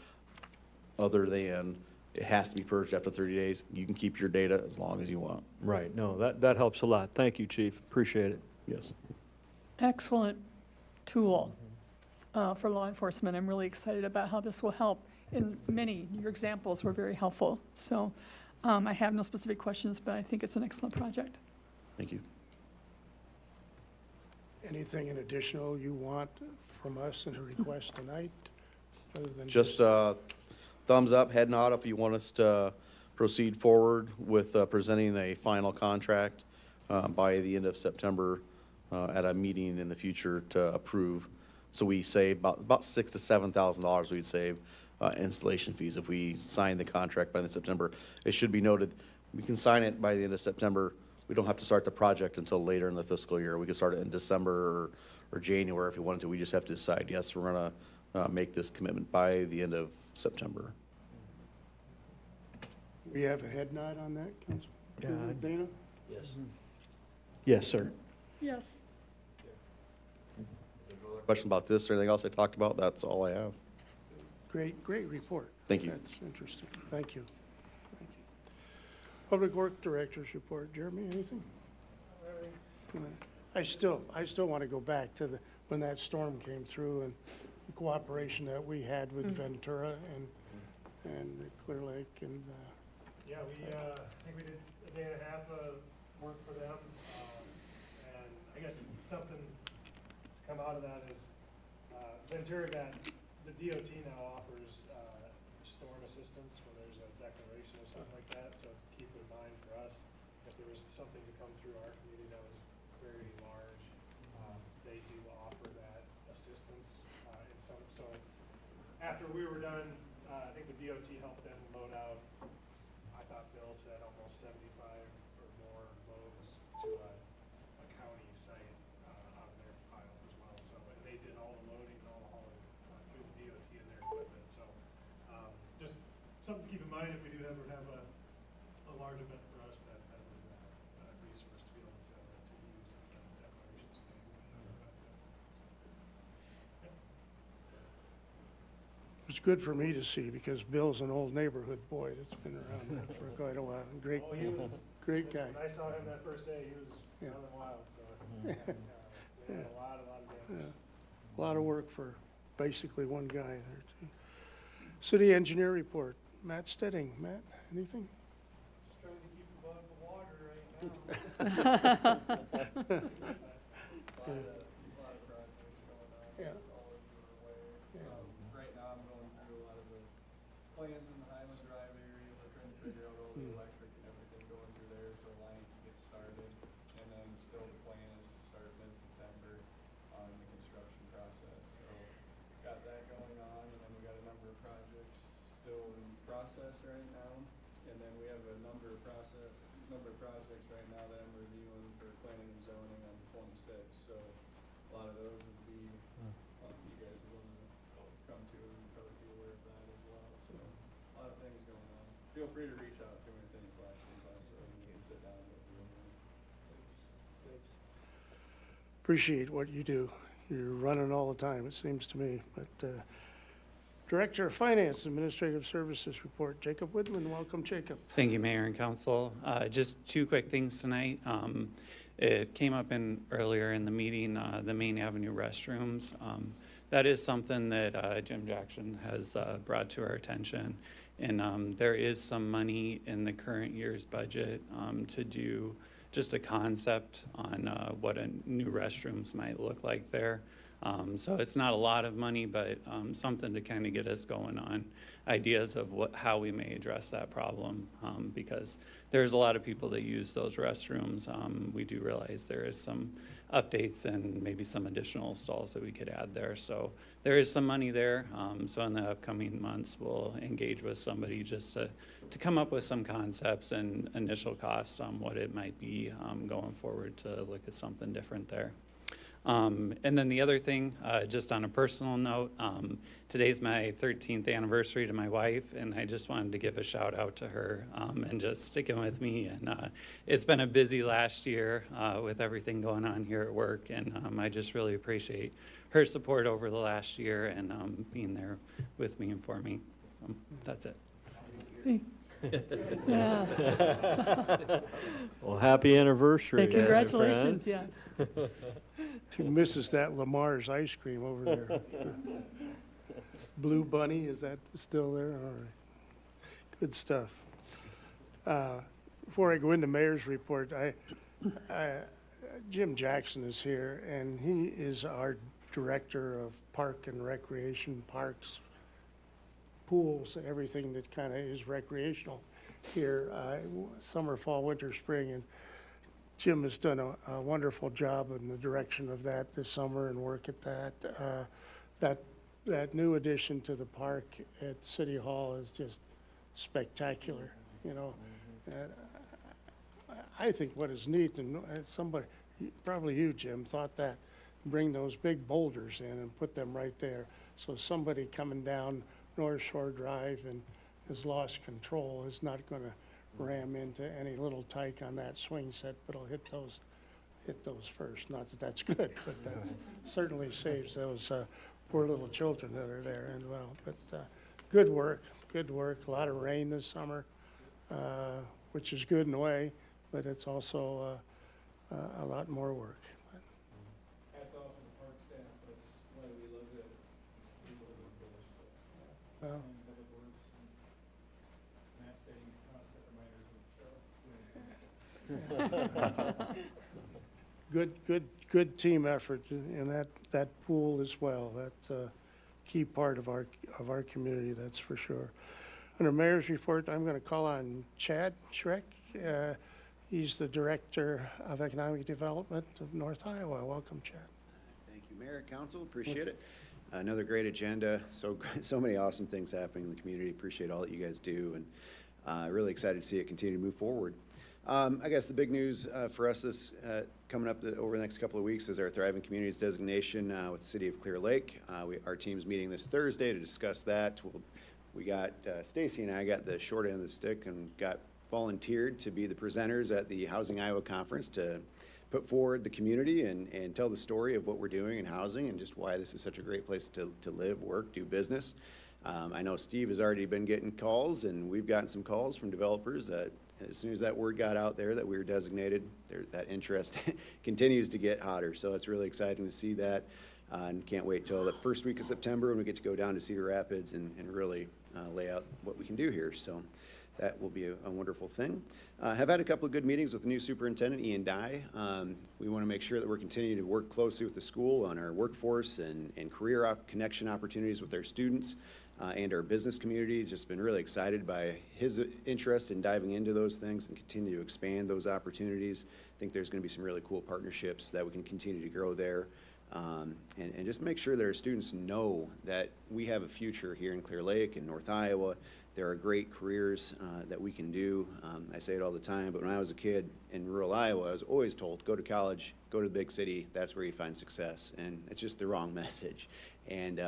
other than it has to be purged after 30 days. You can keep your data as long as you want. Right, no, that helps a lot. Thank you, Chief, appreciate it. Yes. Excellent tool for law enforcement. I'm really excited about how this will help. And your examples were very helpful. So I have no specific questions, but I think it's an excellent project. Thank you. Anything in additional you want from us in a request tonight? Other than Just thumbs up, head nod if you want us to proceed forward with presenting a final contract by the end of September at a meeting in the future to approve. So we save about $6,000 to $7,000 we'd save installation fees if we sign the contract by the end of September. It should be noted, we can sign it by the end of September. We don't have to start the project until later in the fiscal year. We can start it in December or January if we wanted to. We just have to decide, yes, we're gonna make this commitment by the end of September. we have a head nod on that, Councilman Dana? Yes. Yes, sir. Yes. Question about this or anything else I talked about? That's all I have. Great report. Thank you. That's interesting. Thank you. Thank you. Public Work Director's report. Jeremy, anything? I still want to go back to when that storm came through and the cooperation that we had with Ventura and Clear Lake and, Yeah, I think we did a day and a half of work for them. And I guess something to come out of that is Ventura the DOT now offers storm assistance when there's a declaration or something like that. So keep in mind for us, if there was something to come through our community that was very large, they do offer that assistance in some. So after we were done, I think the DOT helped them load out. I thought Bill said almost 75 or more loads to a county site on their pile as well. So and they did all the loading and all the hauling through the DOT and their equipment. So just something to keep in mind if we do ever have a large event for us that is that resource to be able to use and declarations made. it's good for me to see because Bill's an old neighborhood boy that's been around for quite a while. Great, Oh, he was great guy. When I saw him that first day, he was Yeah. running wild. So we had a lot of damage. Yeah. A lot of work for basically one guy there too. City engineer report. Matt Stedding. Matt, anything? Just trying to keep above the water right now. A lot of projects going on. Yeah. Just all over the way. Yeah. Right now, I'm going through a lot of the plans in the Highland Drive area. We're trying to figure out all the electric and everything going through there so line can get started. And then still the plan is to start mid-September on the construction process. So got that going on, and then we got a number of projects still in process right now. And then we have a number of projects right now that I'm reviewing for planning and zoning on 26. So a lot of those would be, you guys will come to and probably be aware of that as well. So a lot of things going on. Feel free to reach out to me with any questions also, and we can sit down with you. Thanks. Appreciate what you do. You're running all the time, it seems to me. But Director of Finance, Administrative Services report. Jacob Whitman, welcome, Jacob. Thank you, Mayor and Council. Just two quick things tonight. It came up earlier in the meeting, the Main Avenue restrooms. That is something that Jim Jackson has brought to our attention. And there is some money in the current year's budget to do just a concept on what a new restrooms might look like there. So it's not a lot of money, but something to kind of get us going on ideas of how we may address that problem, because there's a lot of people that use those restrooms. We do realize there is some updates and maybe some additional stalls that we could add there. So there is some money there. So in the upcoming months, we'll engage with somebody just to come up with some concepts and initial costs on what it might be going forward to look at something different there. And then the other thing, just on a personal note, today's my 13th anniversary to my wife, and I just wanted to give a shout out to her and just sticking with me. And it's been a busy last year with everything going on here at work, and I just really appreciate her support over the last year and being there with me and for me. So that's it. Yeah. Well, happy anniversary. Hey, congratulations, yes. She misses that Lamar's ice cream over there. Blue Bunny, is that still there? All right. Good stuff. Before I go into mayor's report, Jim Jackson is here, and he is our director of park and recreation, parks, pools, everything that kind of is recreational here, summer, fall, winter, spring. And Jim has done a wonderful job in the direction of that this summer and work at that. That new addition to the park at City Hall is just spectacular, you know. I think what is neat, and somebody, probably you, Jim, thought that, bring those big boulders in and put them right there. So somebody coming down North Shore Drive and has lost control is not going to ram into any little tyke on that swing set, but it'll hit those first. Not that that's good, but that certainly saves those poor little children that are there as well. But good work, a lot of rain this summer, which is good in a way, but it's also a lot more work. Hats off to the park staff, that's why we love it. People are doing bullish. Well, Public Works, and Matt Stedding's cost reminders. Good team effort in that pool as well. That's a key part of our community, that's for sure. Under Mayor's report, I'm going to call on Chad Schreck. He's the Director of Economic Development of North Iowa. Welcome, Chad. Thank you, Mayor, Council, appreciate it. Another great agenda, so many awesome things happening in the community. Appreciate all that you guys do, and really excited to see it continue to move forward. I guess the big news for us this coming up over the next couple of weeks is our Thriving Communities designation with the City of Clear Lake. Our team's meeting this Thursday to discuss that. We got, Stacy and I got the short end of the stick and got volunteered to be the presenters at the Housing Iowa Conference to put forward the community and tell the story of what we're doing in housing and just why this is such a great place to live, work, do business. I know Steve has already been getting calls, and we've gotten some calls from developers that as soon as that word got out there that we were designated, that interest continues to get hotter. So it's really exciting to see that. And can't wait till the first week of September when we get to go down to Cedar Rapids and really lay out what we can do here. So that will be a wonderful thing. Have had a couple of good meetings with the new superintendent, Ian Dye. We want to make sure that we're continuing to work closely with the school on our workforce and career connection opportunities with our students and our business community. Just been really excited by his interest in diving into those things and continue to expand those opportunities. I think there's going to be some really cool partnerships that we can continue to grow there. And just make sure that our students know that we have a future here in Clear Lake and North Iowa. There are great careers that we can do. I say it all the time, but when I was a kid in rural Iowa, I was always told, go to college, go to the big city, that's where you find success. And it's just the wrong message. And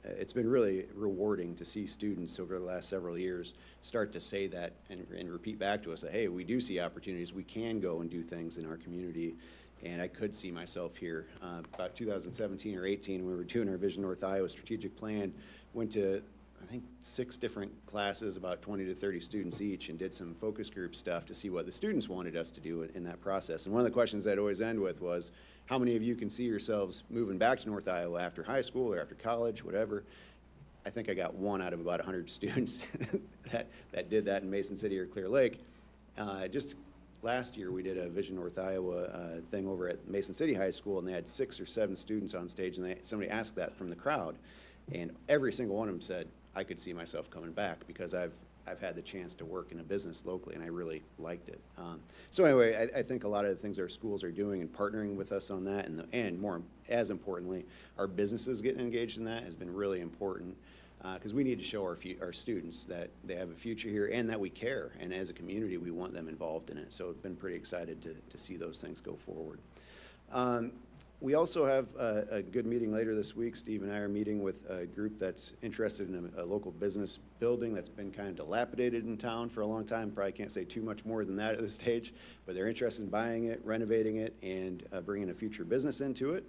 it's been really rewarding to see students over the last several years start to say that and repeat back to us that, hey, we do see opportunities, we can go and do things in our community. And I could see myself here. About 2017 or 18, when we were doing our Vision North Iowa strategic plan, went to, I think, 6 different classes, about 20 to 30 students each, and did some focus group stuff to see what the students wanted us to do in that process. And one of the questions I'd always end with was, how many of you can see yourselves moving back to North Iowa after high school or after college, whatever? I think I got 1 out of about 100 students that did that in Mason City or Clear Lake. Just last year, we did a Vision North Iowa thing over at Mason City High School, and they had 6 or 7 students on stage, and somebody asked that from the crowd, and every single one of them said, I could see myself coming back because I've had the chance to work in a business locally, and I really liked it. So anyway, I think a lot of the things our schools are doing and partnering with us on that, and more, as importantly, our businesses getting engaged in that has been really important. Because we need to show our students that they have a future here and that we care. And as a community, we want them involved in it. So I've been pretty excited to see those things go forward. We also have a good meeting later this week. Steve and I are meeting with a group that's interested in a local business building that's been kind of dilapidated in town for a long time. Probably can't say too much more than that at this stage, but they're interested in buying it, renovating it, and bringing a future business into it.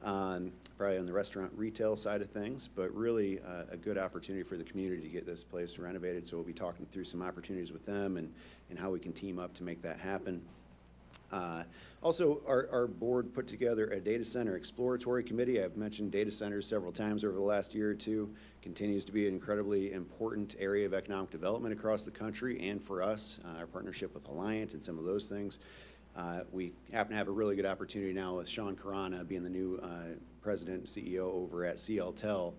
Probably on the restaurant retail side of things, but really a good opportunity for the community to get this place renovated. So we'll be talking through some opportunities with them and how we can team up to make that happen. Also, our board put together a data center exploratory committee. I've mentioned data centers several times over the last year or two. Continues to be an incredibly important area of economic development across the country and for us, our partnership with Alliant and some of those things. We happen to have a really good opportunity now with Sean Carana being the new president and CEO over at CLTEL,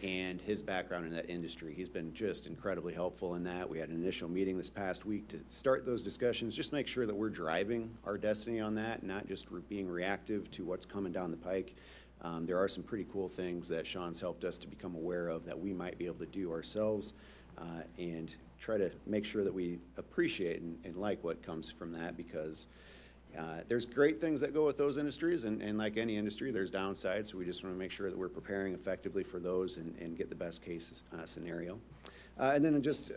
and his background in that industry. He's been just incredibly helpful in that. We had an initial meeting this past week to start those discussions, just make sure that we're driving our destiny on that, not just being reactive to what's coming down the pike. There are some pretty cool things that Sean's helped us to become aware of that we might be able to do ourselves, and try to make sure that we appreciate and like what comes from that, because there's great things that go with those industries, and like any industry, there's downsides, so we just want to make sure that we're preparing effectively for those and get the best case scenario. And then just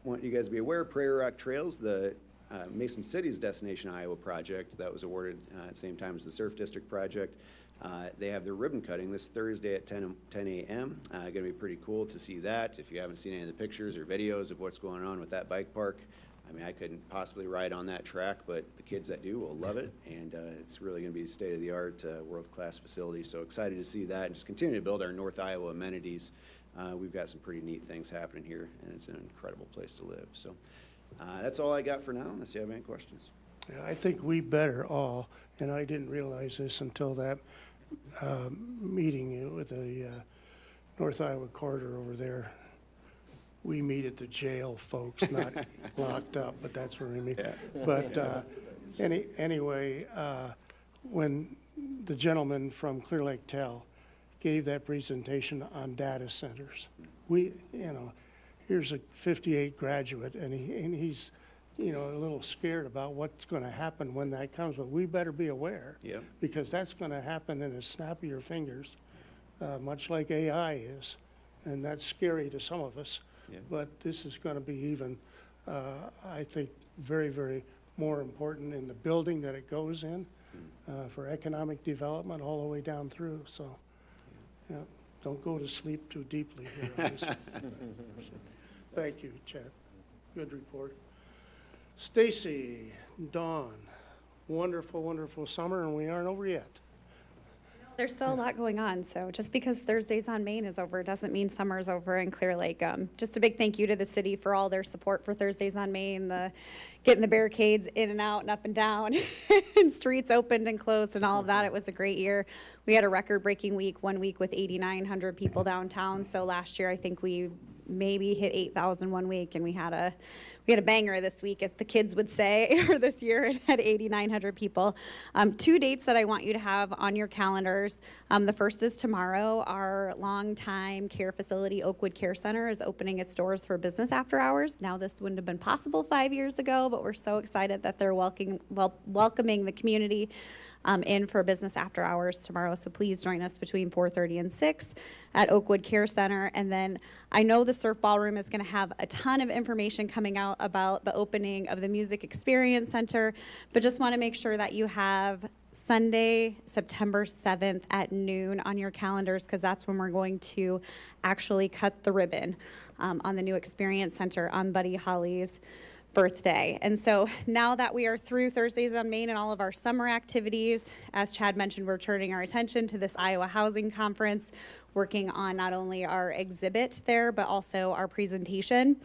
want you guys to be aware, Prairie Rock Trails, the Mason City's Destination Iowa project that was awarded at the same time as the Surf District project. They have their ribbon cutting this Thursday at 10 a.m. Going to be pretty cool to see that. If you haven't seen any of the pictures or videos of what's going on with that bike park, I mean, I couldn't possibly ride on that track, but the kids that do will love it, and it's really going to be a state-of-the-art, world-class facility. So excited to see that and just continue to build our North Iowa amenities. We've got some pretty neat things happening here, and it's an incredible place to live. So that's all I got for now, unless you have any questions. Yeah, I think we better all, and I didn't realize this until that meeting with the North Iowa corridor over there. We meet at the jail, folks, not locked up, but that's where we meet. Yeah. But anyway, when the gentleman from Clear Lake Tel gave that presentation on data centers, here's a 58 graduate, and he's, a little scared about what's going to happen when that comes, but we better be aware. Yeah. Because that's going to happen in a snap of your fingers, much like AI is, and that's scary to some of us. Yeah. But this is going to be even, I think, very, very more important in the building that it goes in for economic development all the way down through. So, yeah, don't go to sleep too deeply here on this. Thank you, Chad. Good report. Stacy, Dawn, wonderful, wonderful summer, and we aren't over yet. There's still a lot going on, so just because Thursdays on Main is over doesn't mean summer's over in Clear Lake. Just a big thank you to the city for all their support for Thursdays on Main, getting the barricades in and out and up and down, and streets opened and closed and all of that. It was a great year. We had a record-breaking week, one week with 8,900 people downtown. So last year, I think we maybe hit 8,000 one week, and we had a banger this week, as the kids would say, or this year it had 8,900 people. 2 dates that I want you to have on your calendars. The first is tomorrow. Our longtime care facility, Oakwood Care Center, is opening its doors for business after hours. Now, this wouldn't have been possible 5 years ago, but we're so excited that they're welcoming the community in for business after hours tomorrow. So please join us between 4:30 and 6 at Oakwood Care Center. And then I know the Surf Ballroom is going to have a ton of information coming out about the opening of the Music Experience Center, but just want to make sure that you have Sunday, September 7th at noon on your calendars, because that's when we're going to actually cut the ribbon on the new Experience Center on Buddy Holly's birthday. And so now that we are through Thursdays on Main and all of our summer activities, as Chad mentioned, we're turning our attention to this Iowa Housing Conference, working on not only our exhibit there, but also our presentation.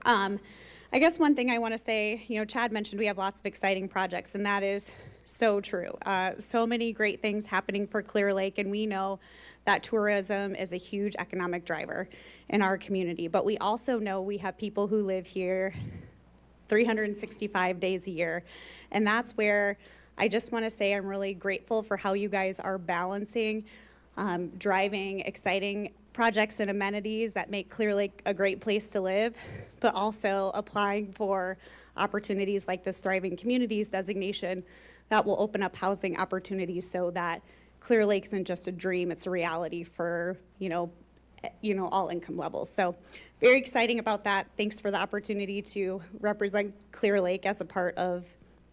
I guess one thing I want to say, Chad mentioned we have lots of exciting projects, and that is so true. So many great things happening for Clear Lake, and we know that tourism is a huge economic driver in our community. But we also know we have people who live here 365 days a year. And that's where I just want to say I'm really grateful for how you guys are balancing driving exciting projects and amenities that make Clear Lake a great place to live, but also applying for opportunities like this Thriving Communities designation that will open up housing opportunities so that Clear Lake isn't just a dream, it's a reality for, all income levels. So very exciting about that. Thanks for the opportunity to represent Clear Lake as a part of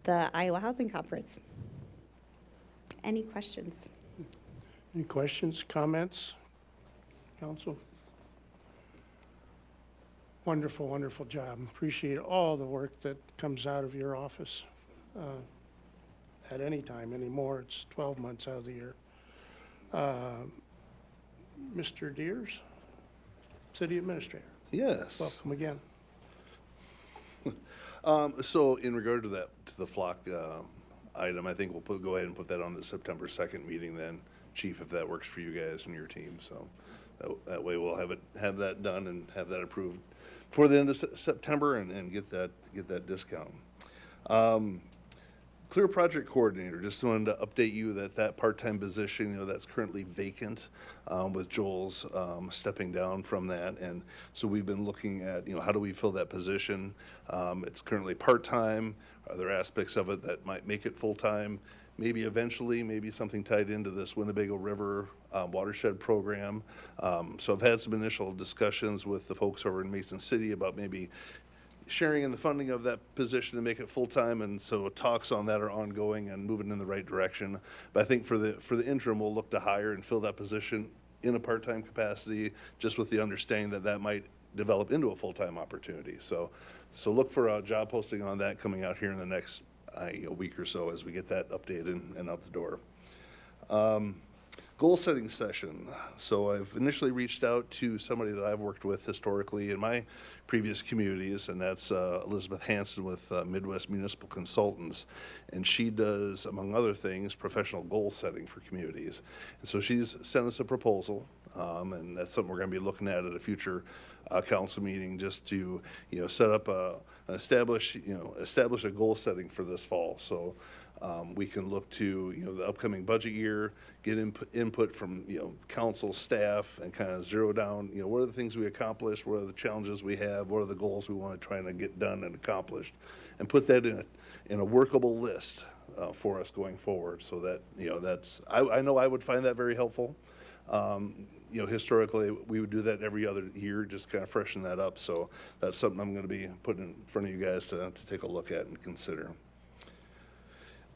the Iowa Housing Conference. Any questions? Any questions, comments, council? Wonderful, wonderful job. Appreciate all the work that comes out of your office. at any time anymore. It's 12 months out of the year. Mr. Deers, City Administrator, Yes. welcome again. So in regard to that, to the flock item, I think we'll go ahead and put that on the September 2nd meeting then, Chief, if that works for you guys and your team. So that way we'll have that done and have that approved for the end of September and get that discount. Clear Project Coordinator, just wanted to update you that part-time position, that's currently vacant, with Joel's stepping down from that. And so we've been looking at, how do we fill that position? It's currently part-time. Are there aspects of it that might make it full-time? Maybe eventually, maybe something tied into this Winnebago River watershed program. So I've had some initial discussions with the folks over in Mason City about maybe sharing in the funding of that position to make it full-time, and so talks on that are ongoing and moving in the right direction. But I think for the interim, we'll look to hire and fill that position in a part-time capacity, just with the understanding that that might develop into a full-time opportunity. So look for a job posting on that coming out here in the next week or so as we get that updated and out the door. Goal setting session. So I've initially reached out to somebody that I've worked with historically in my previous communities, and that's Elizabeth Hanson with Midwest Municipal Consultants. And she does, among other things, professional goal setting for communities. And so she's sent us a proposal, and that's something we're going to be looking at a future council meeting, just to set up establish a goal setting for this fall. So we can look to the upcoming budget year, get input from council staff, and kind of zero down what are the things we accomplished, what are the challenges we have, what are the goals we want to try and get done and accomplished, and put that in a workable list for us going forward. So that that's I know I would find that very helpful. Historically, we would do that every other year, just kind of freshen that up. So that's something I'm going to be putting in front of you guys to take a look at and consider.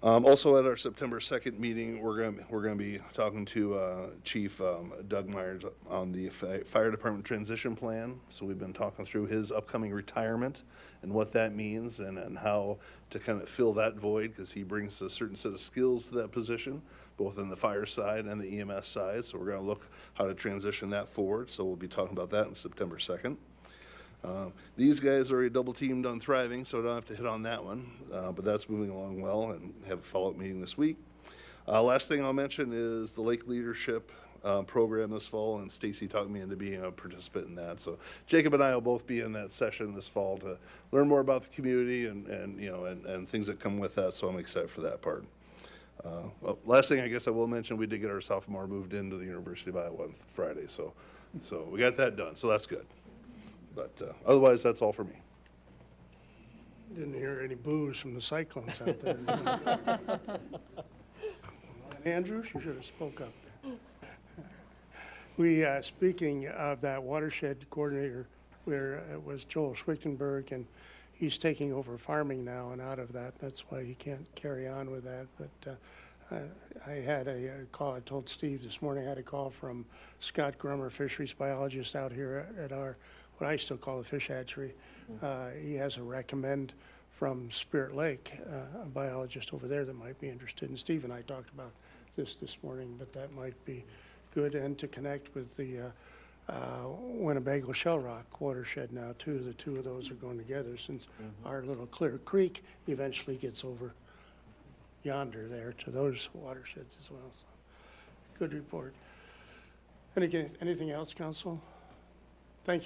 Also at our September 2nd meeting, we're going to be talking to Chief Doug Myers on the fire department transition plan. So we've been talking through his upcoming retirement and what that means, and how to kind of fill that void, because he brings a certain set of skills to that position, both on the fire side and the EMS side. So we're going to look how to transition that forward. So we'll be talking about that on September 2nd. These guys are already double teamed on thriving, so I don't have to hit on that one, but that's moving along well, and have a follow-up meeting this week. Last thing I'll mention is the Lake Leadership program this fall, and Stacy talked me into being a participant in that. So Jacob and I will both be in that session this fall to learn more about the community and things that come with that, so I'm excited for that part. Well, last thing I guess I will mention, we did get our sophomore moved into the University of Iowa on Friday, so we got that done, so that's good. But otherwise, that's all for me. Didn't hear any boos from the Cyclones out there. Andrews, you should have spoke up there. Speaking of that watershed coordinator, where it was Joel Schwichtenberg, and he's taking over farming now, and out of that, that's why he can't carry on with that. But I had a call, I told Steve this morning, I had a call from Scott Grummer, fisheries biologist out here at our, what I still call the fish hatchery. He has a recommend from Spirit Lake, a biologist over there that might be interested. And Steve and I talked about this morning, but that might be good. And to connect with the Winnebago Shell Rock watershed now too. The two of those are going together, since our little Clear Creek eventually gets over yonder there to those watersheds as well. So, good report. And again, anything else, Council?